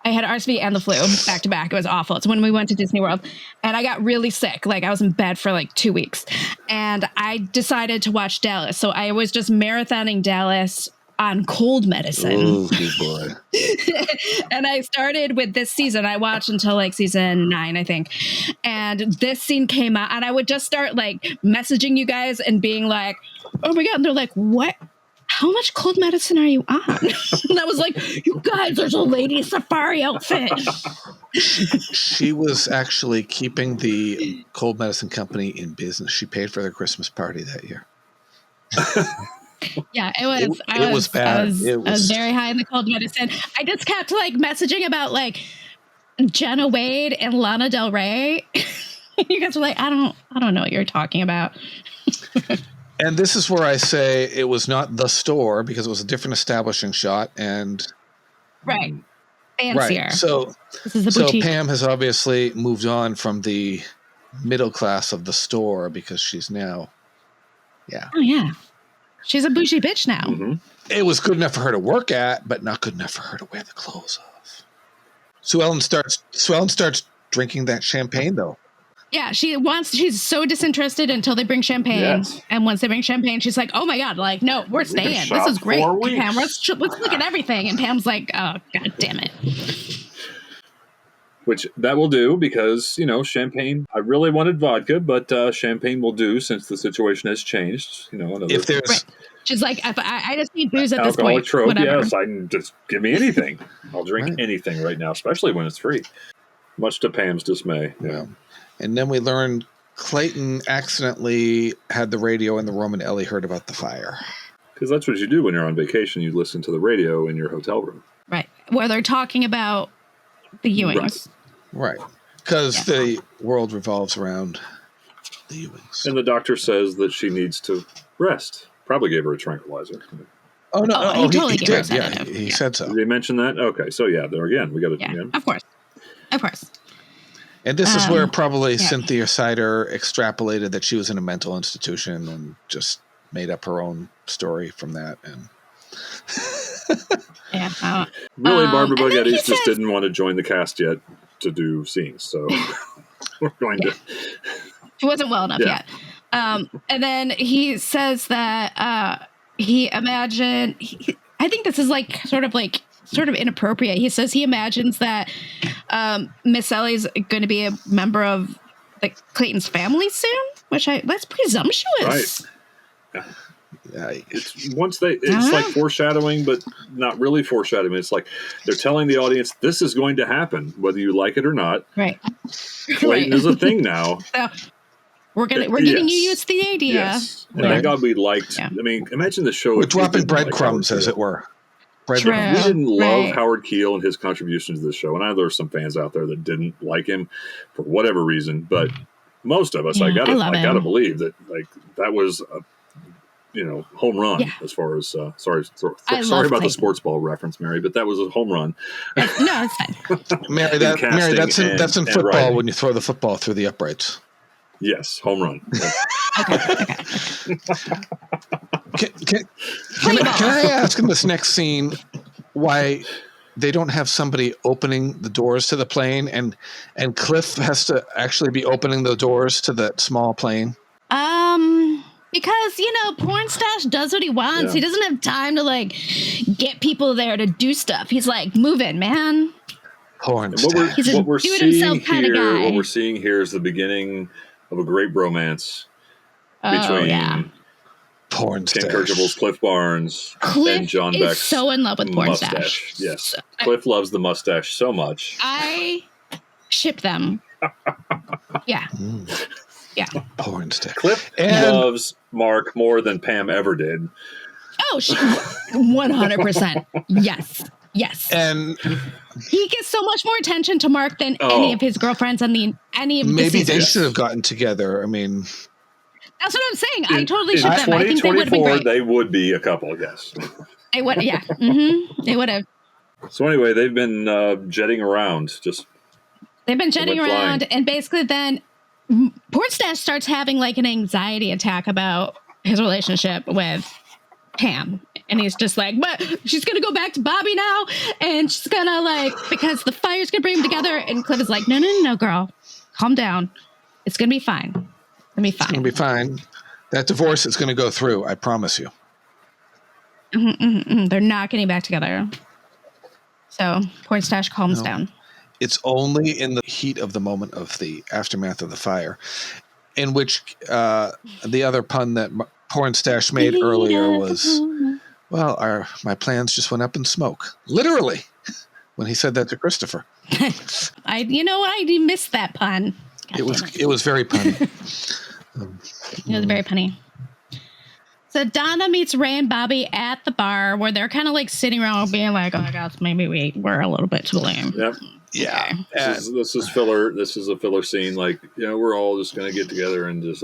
had RSV and the flu back to back. It was awful. It's when we went to Disney World and I got really sick. Like I was in bed for like 2 weeks and I decided to watch Dallas. So I was just marathoning Dallas on cold medicine. Oh, good boy. And I started with this season. I watched until like season 9, I think. And this scene came out and I would just start like messaging you guys and being like, oh my God. And they're like, what? How much cold medicine are you on? And I was like, you guys, there's a lady safari outfit. She was actually keeping the cold medicine company in business. She paid for their Christmas party that year. Yeah, it was bad. I was very high in the cold medicine. I just kept like messaging about like Jenna Wade and Lana Del Rey. You guys were like, I don't know what you're talking about. And this is where I say it was not the store because it was a different establishing shot and right. Fancier. Right. So Pam has obviously moved on from the middle class of the store because she's now Oh yeah. She's a bougie bitch now. Mm-hmm. It was good enough for her to work at, but not good enough for her to wear the clothes of. Sue Ellen starts drinking that champagne, though. Yeah, she's so disinterested until they bring champagne. Yes. And once they bring champagne, she's like, oh my God, like, no, we're staying. This is great. Pam, let's look at everything. And Pam's like, oh, God damn it. Which that will do because, champagne, I really wanted vodka, but champagne will do since the situation has changed. If there's... Right. She's like, I just need booze at this point. Alcoholic trope, yes. I can just give me anything. I'll drink anything right now, especially when it's free. Much to Pam's dismay. Yeah. And then we learned Clayton accidentally had the radio in the room and Ellie heard about the fire. Because that's what you do when you're on vacation. You listen to the radio in your hotel room. Right. Where they're talking about the Ewings. Right. Because the world revolves around the Ewings. And the doctor says that she needs to rest. Probably gave her a tranquilizer. Oh, no. He totally gave her a sedative. He said so. Did he mention that? Okay. So, there again, we got to... Yeah, of course. Of course. And this is where probably Cynthia Sider extrapolated that she was in a mental institution and just made up her own story from that. And really, Barbara Buggetti's just didn't want to join the cast yet to do scenes, so we're going to. She wasn't well enough yet. And then he says that he imagined. I think this is like sort of inappropriate. He says he imagines that Miss Ellie's going to be a member of Clayton's family soon, that's presumptuous. Right. It's like foreshadowing, but not really foreshadowing. It's like they're telling the audience this is going to happen, whether you like it or not. Right. Clayton is a thing now. So we're getting you used to the idea. Yes. And thank God we liked. Yeah. I mean, imagine the show. We're dropping breadcrumbs, as it were. Bread True. crumbs. We didn't love Right. Howard Keel and his contribution to this show, and I know there were some fans out there that didn't like him for whatever reason. But most of us, Yeah, I I love gotta him. believe believe that was a home run. Yeah. As far as sorry I love about the Clayton. sports ball reference, Mary, but that was a home run. No, it's fine. Mary, that's in football writing. when you throw the football through the uprights. Yes, home run. Okay. Can I ask in this next scene why they don't have somebody opening the doors to the plane and Cliff has to actually be opening the doors to that small plane? Because, Porn Stash does what he wants. Yeah. He doesn't have time to, get people there to do stuff. He's like, move in, man. Porn What stash. He's a do-it-himself kinda guy. What we're seeing here is the beginning of a great bromance between Porn Ken stash. Kirchable's Cliff Barnes Cliff and John is Beck's so in love with Porn mustache. Stash. Yes, So- Cliff loves the mustache so much. I ship them. Yeah. Yeah. Porn stash. Cliff And- loves Mark more than Pam ever did. Oh, 100%. Yes. And He gets so much more attention to Mark than any of his girlfriends on any of the maybe they seasons. should have gotten together. I mean, That's what I'm saying. I totally in ship them. I think they would have been 2024, great. they would be a couple, yes. They would, yeah. Mm-hmm. They would have. So anyway, they've been jetting around. They've been jetting went around, flying. and basically then Porn Stash starts having an anxiety attack about his relationship with Pam. And he's just like, but she's going to go back to Bobby now. And she's going to because the fire's going to bring them together. And Cliff is like, no, girl. Calm down. It's going to be fine. it's going to be fine. That divorce is going to go through. I promise you. They're not getting back together. So Porn Stash calms down. It's only in the heat of the moment of the aftermath of the fire, in which the other pun that Porn Stash made earlier was, well, my plans just went up in smoke. Literally, when he said that to Christopher. I missed that pun. God It damn was very punny. It was very punny. So Donna meets Ray and Bobby at the bar where they're kind of sitting around being like, oh my God, maybe we're a little bit to blame. Yep. Yeah. This is filler. This is a filler scene. We're all just going to get together and just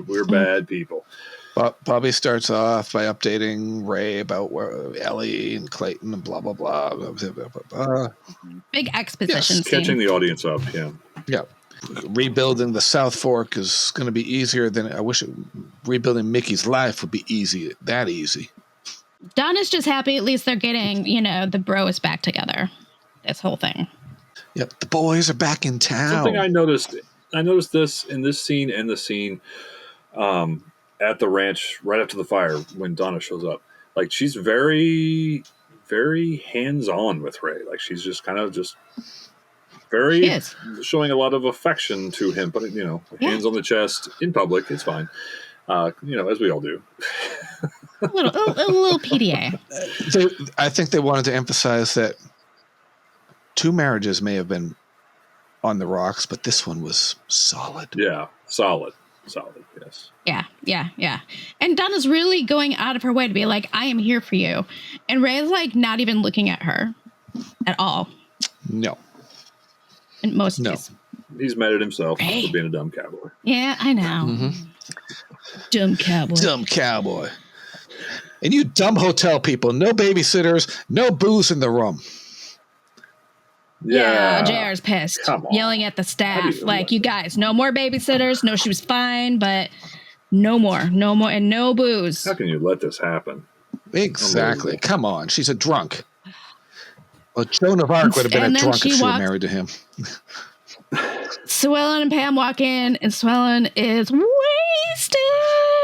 we're bad people. Bobby starts off by updating Ray about where Ellie and Clayton and blah, blah, blah. Blah, blah, blah, blah. Big exposition scene. Catching the audience up, yeah. Yeah. Rebuilding the Southfork is going to be easier than rebuilding Mickey's life would be that easy. Donna's just happy at least they're getting, the bros back together. This whole thing. Yep. The boys are back in town. Something I noticed this in this scene and the scene at the ranch right after the fire when Donna shows up. She's very, very hands-on with Ray. She's just kind of just very showing a lot of affection to him, but hands on the chest in public, it's fine. As we all do. A little PDA. I think they wanted to emphasize that 2 marriages may have been on the rocks, but this one was solid. Yeah, solid, yes. Yeah. And Donna's really going out of her way to be like, I am here for you. And Ray's not even looking at her at all. No. In most cases. He's mad at himself for being a dumb cowboy. Yeah, I know. Mm-hmm. Dumb cowboy. And you dumb hotel people, no babysitters, no booze in the room. Yeah, JR's pissed. Come on. Yelling at the staff. You guys, no more babysitters. No, she was fine, but no more, and no booze. How can you let this happen? Exactly. Come on. She's a drunk. Well, Joan of Arc would have been a drunk if she were married to him. Swellen and Pam walk in, and Swellen is wasted.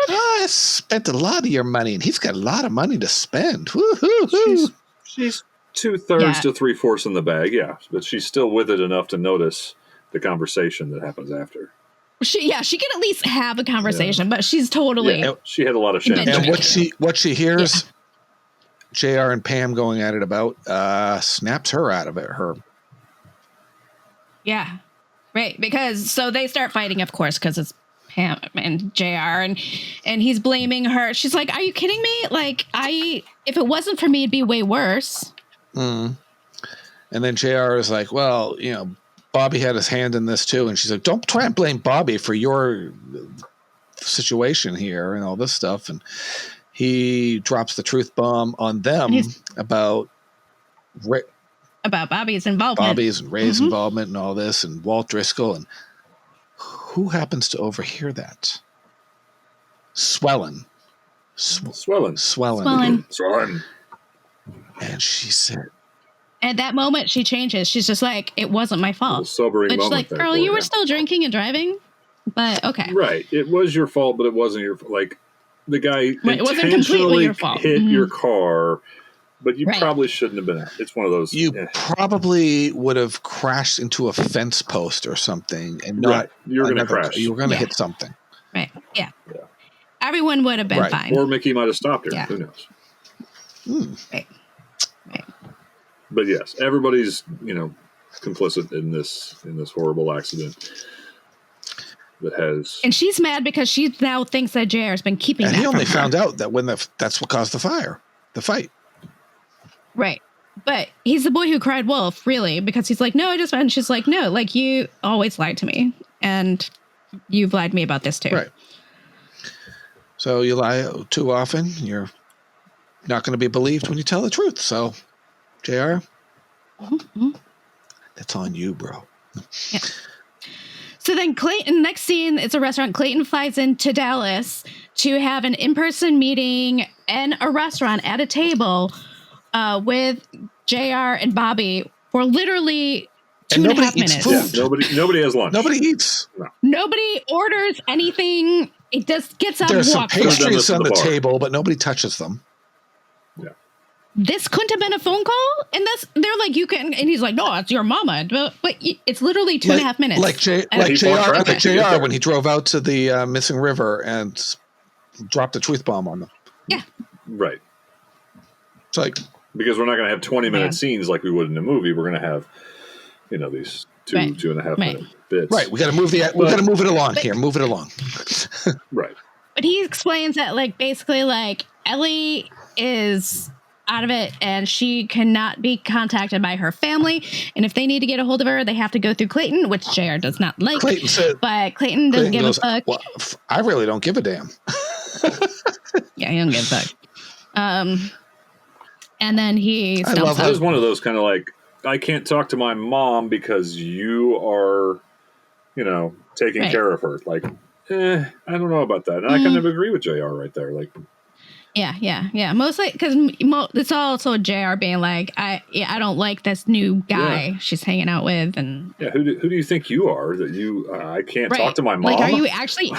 I spent a lot of your money, and he's got a lot of money to spend. Woo-hoo-hoo. She's 2/3 to 3/4 in the bag, yeah, but she's still with it enough to notice the conversation that happens after. She can at least have a conversation, but she's totally. Yeah, she had a lot of champagne. And what she hears, JR and Pam going at it about, snaps her out of it. Yeah, right. Because so they start fighting, of course, because it's Pam and JR, and he's blaming her. She's like, "Are you kidding me? Like, if it wasn't for me, it'd be way worse." And then JR is like, "Well, you know, Bobby had his hand in this too," and she's like, "Don't try and blame Bobby for your situation here and all this stuff." And he drops the truth bomb on them about Bobby's involvement, Bobby's and Ray's involvement and all this, and Walt Driscoll. And who happens to overhear that? Swellen. And she said, at that moment, she changes. She's just like, "It wasn't my fault." Sobering but she's moment like, "Girl, you were still drinking and driving." But okay, right? It was your fault, but it wasn't your like the guy it wasn't completely your fault. Hit your car. But you probably shouldn't have been. It's one of those. You probably would have crashed into a fence post or something, and not. You're going to crash. You were going to hit something. Right. Yeah. Everyone would have been fine. Or Mickey might have stopped her. Yeah. Who knows? Right. But yes, everybody's complicit in this horrible accident that has. And she's mad because she now thinks that JR has been keeping. And that he only from found her. out that that's what caused the fight. Right. But he's the boy who cried wolf, really, because he's like, "No, and she's like, "No, like you always lied to me, and you've lied to me about this too." Right. So you lie too often, you're not going to be believed when you tell the truth. So, JR, that's on you, bro. Yeah. So then Clayton, next scene, it's a restaurant. Clayton flies into Dallas to have an in-person meeting in a restaurant at a table with JR and Bobby for literally 2.5 minutes. Food. Yeah, nobody has lunch. Nobody eats. No. Nobody orders anything. It just gets out There's and some walks. pastries on the table, but nobody touches them. Yeah. This couldn't have been a phone call, and they're like, "You can," and he's like, "No, it's your mama." But it's literally 2.5 minutes. Like JR when he drove out to the missing river and dropped a truth bomb on them. Yeah. Right. It's like, because we're not going to have 20-minute scenes like we would in a movie. We're going to have, these 2.5 minute bits. Right. We got to move it along here. Move it along. Right. But he explains that, like, basically, like, Ellie is out of it and she cannot be contacted by her family. And if they need to get a hold of her, they have to go through Clayton, which JR does not like. But Clayton doesn't give a fuck. Well, I really don't give a damn. Yeah, he don't give a fuck. And then he I love that. It was one of those kind of like, I can't talk to my mom because you are, taking care of her. Like, I don't know about that. And I kind of agree with JR right there. Like, yeah. Mostly because it's also JR being like, I don't like this new guy she's hanging out with, and who do you think you are that you? I can't talk to my mom. Like, are you actually?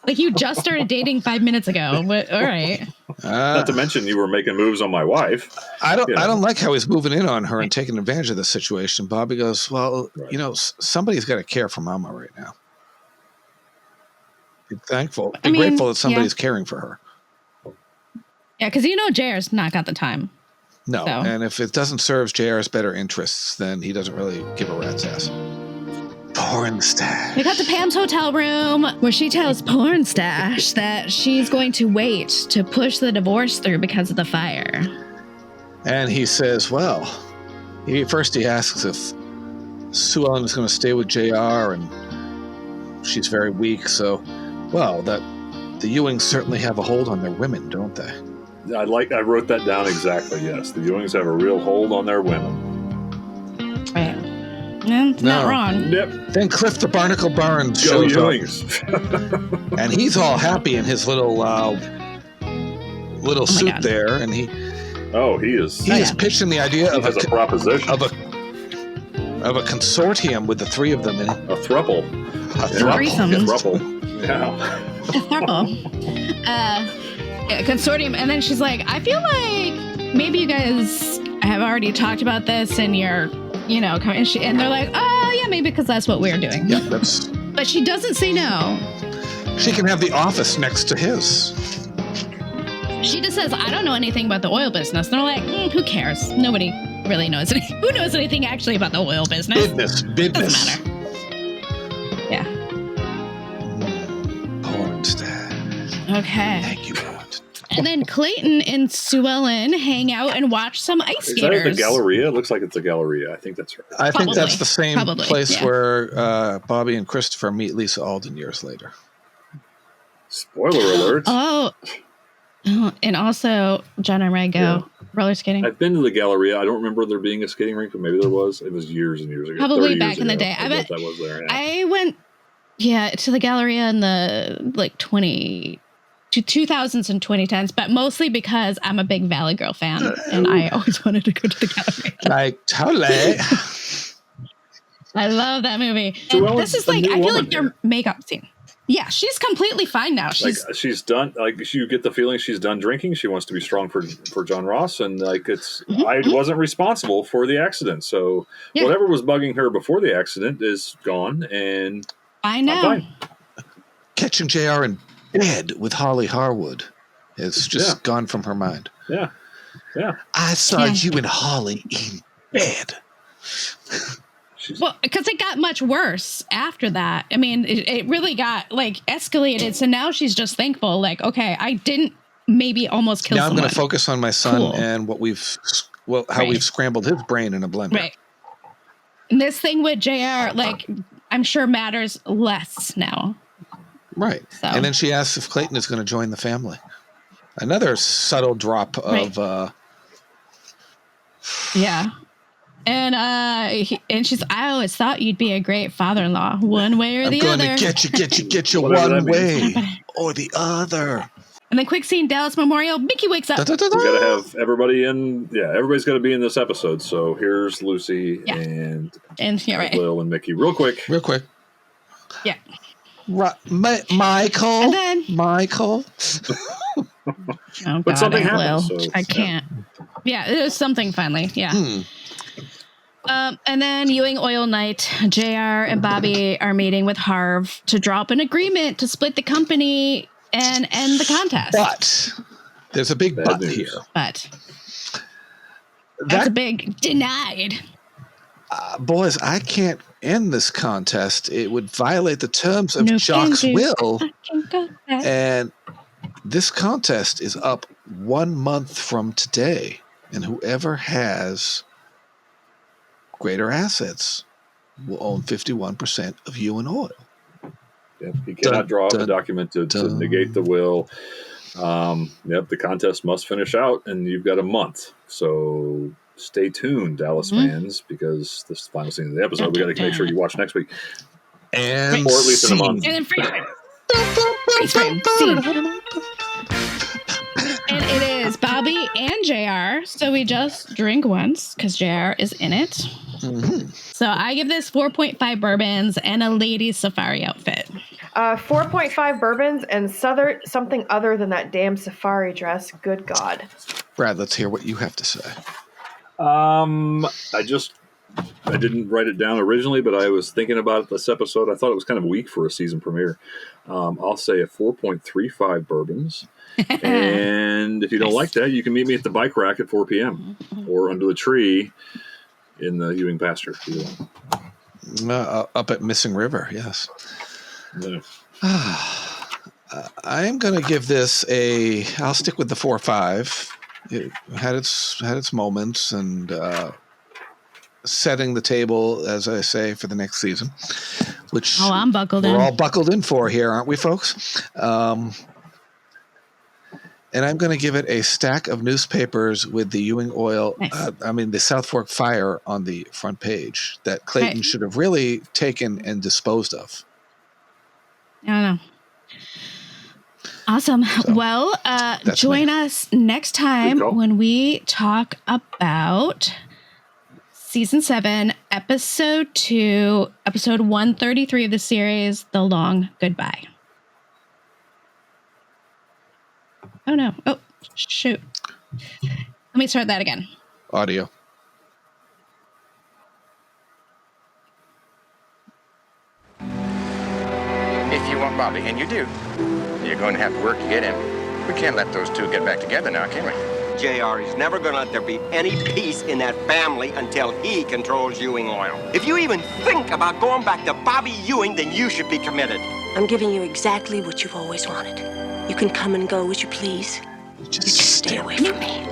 Like, you just started dating 5 minutes ago. But, all right. Not to mention you were making moves on my wife. I don't like how he's moving in on her and taking advantage of the situation. Bobby goes, well, somebody's got to care for Mama right now. Be thankful. Be grateful that somebody's caring for her. Yeah, because JR's not got the time. No, so. And if it doesn't serve JR's better interests, then he doesn't really give a rat's ass. Porn Stash. We got to Pam's hotel room where she tells Porn Stash that she's going to wait to push the divorce through because of the fire. And he says, well, he asks if Sue Ellen is going to stay with JR, and she's very weak. So, well, that the Ewings certainly have a hold on their women, don't they? I wrote that down exactly. Yes, the Ewings have a real hold on their women. Right. Not wrong. Yep. Then Cliff the Barnacle Barnes shows up, and he's all happy in his little suit there, and he is pitching the idea of a proposition of a consortium with the three of them in it. A throuple. A throuple. Yeah. A throuple. A consortium, and then she's like, I feel like maybe you guys have already talked about this, and you're. And they're like, oh, yeah, maybe because that's what we're doing. Yeah, But she doesn't say no. She can have the office next to his. She just says, I don't know anything about the oil business. And they're like, who cares? Nobody really knows anything. Who knows anything actually about the oil business? Business. Doesn't matter. Yeah. Okay. Thank you, Lord. And then Clayton and Sue Ellen hang out and watch some ice Is skaters. that the Galleria? It looks like it's a Galleria. I think that's right. I think that's Probably. the same Probably, place yeah. where Bobby and Christopher meet Lisa Alden years later. Spoiler alert. Oh, and also John and Ray go roller skating. I've been to the Galleria. I don't remember there being a skating rink, but maybe there was. It was years and years ago. Probably 30 back years in the ago. day. I bet that was there. Yeah. I went, to the Galleria in the 2000s and 2010s, but mostly because I'm a big Valley Girl fan, and I always wanted to go to the Galleria. Like, totally. I love that movie. So And this is a like, new I feel woman like their here. makeup scene. Yeah, she's completely fine now. She's done. Like you get the feeling she's done drinking. She wants to be strong for John Ross, and like I wasn't responsible for the accident, so whatever was bugging her before the accident is gone, and I know. I'm fine. Catching JR in bed with Holly Harwood has just gone from her mind. Yeah. I saw you and Holly in bed. Well, because it got much worse after that. I mean, it really got escalated. So now she's just thankful. Like, okay, I didn't maybe almost kill someone. Now I'm going to focus on my son and how we've scrambled his brain in a blender. Right. And this thing with JR, I'm sure matters less now. Right. So. And then she asks if Clayton is going to join the family. Another subtle drop of. Yeah. And she's, I always thought you'd be a great father-in-law, one way or the other. I'm going to get you one way or the other. And then quick scene, Dallas Memorial, Mickey wakes up. We got to have everybody in. Yeah, everybody's got to be in this episode. So here's Lucy and Lil and Mickey. Real quick. Yeah. Michael. And then Michael. But something happened. So, I can't. Yeah, it was something finally. Yeah. And then Ewing Oil night, JR and Bobby are meeting with Harv to draw up an agreement to split the company and end the contest. But there's a big but here. But that's a big denied. Boys, I can't end this contest. It would violate the terms of Jock's will. And this contest is up 1 month from today. And whoever has greater assets will own 51% of Ewing Oil. Yep, he cannot draw up a document to negate the will. The contest must finish out, and you've got a month. So stay tuned, Dallas fans, because this is the final scene of the episode. We got to make sure you watch next week. And or at least in a month. And then freeze frame. Scene. And it is Bobby and JR. So we just drink once because JR is in it. Mm-hmm. So I give this 4.5 bourbons and a ladies safari outfit. 4.5 bourbons and something other than that damn safari dress. Good God. Brad, let's hear what you have to say. I didn't write it down originally, but I was thinking about this episode. I thought it was kind of weak for a season premiere. I'll say a 4.35 bourbons. And if you don't like that, you can meet me at the bike rack at 4 p.m. or under the tree in the Ewing pasture. Up at Missing River, yes. Yeah. I'm going to give this I'll stick with the 4.5. It had its moments and setting the table, as I say, for the next season, which I'm buckled in. We're all buckled in for here, aren't we, folks? And I'm going to give it a stack of newspapers with the Ewing Oil, the Southfork fire on the front page that Clayton should have really taken and disposed of. I don't know. Awesome. So, well, join us next time when we talk about Season 7, Episode 2, Episode 133 of the series, The Long Goodbye. Oh, no. Oh, shoot. Let me start that again. Audio. If you want Bobby, and you do, you're going to have to work to get him. We can't let those two get back together now, can we? JR is never going to let there be any peace in that family until he controls Ewing Oil. If you even think about going back to Bobby Ewing, then you should be committed. I'm giving you exactly what you've always wanted. You can come and go as you please. Just stay away from me.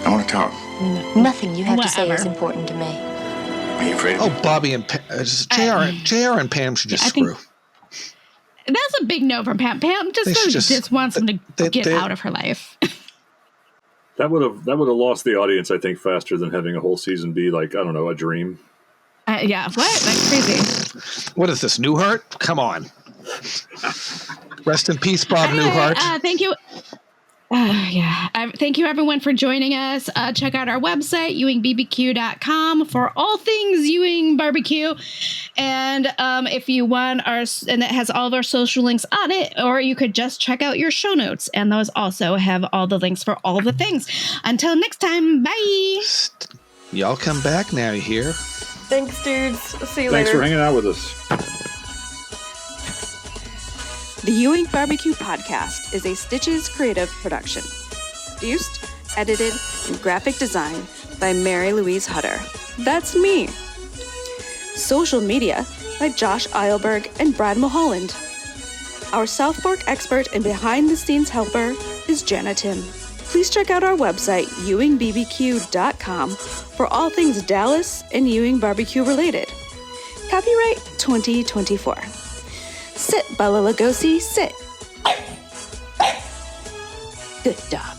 I want to talk. Nothing you have to say is important to me. Are you afraid of me? Bobby and JR and Pam should just screw. That's a big no from Pam. Pam just wants him to get out of her life. That would have lost the audience, I think, faster than having a whole season be like, I don't know, a dream. Yeah, what? That's crazy. What is this, Newhart? Come on. Rest in peace, Bob Newhart. Thank you. Thank you, everyone, for joining us. Check out our website, ewingbbq.com, for all things Ewing Barbecue. And if you want and it has all of our social links on it, or you could just check out your show notes, and those also have all the links for all the things. Until next time, bye. Y'all come back now, you hear? Thanks, dudes. See you later. Thanks for hanging out with us. The Ewing Barbecue Podcast is a Stitches Creative production. Produced, edited, and graphic design by Mary Louise Hutter. That's me. Social media by Josh Eilberg and Brad Mulholland. Our Southfork expert and behind-the-scenes helper is Jana Tim. Please check out our website, ewingbbq.com, for all things Dallas and Ewing Barbecue related. Copyright 2024. Sit, Bella Lugosi, sit. Good dog.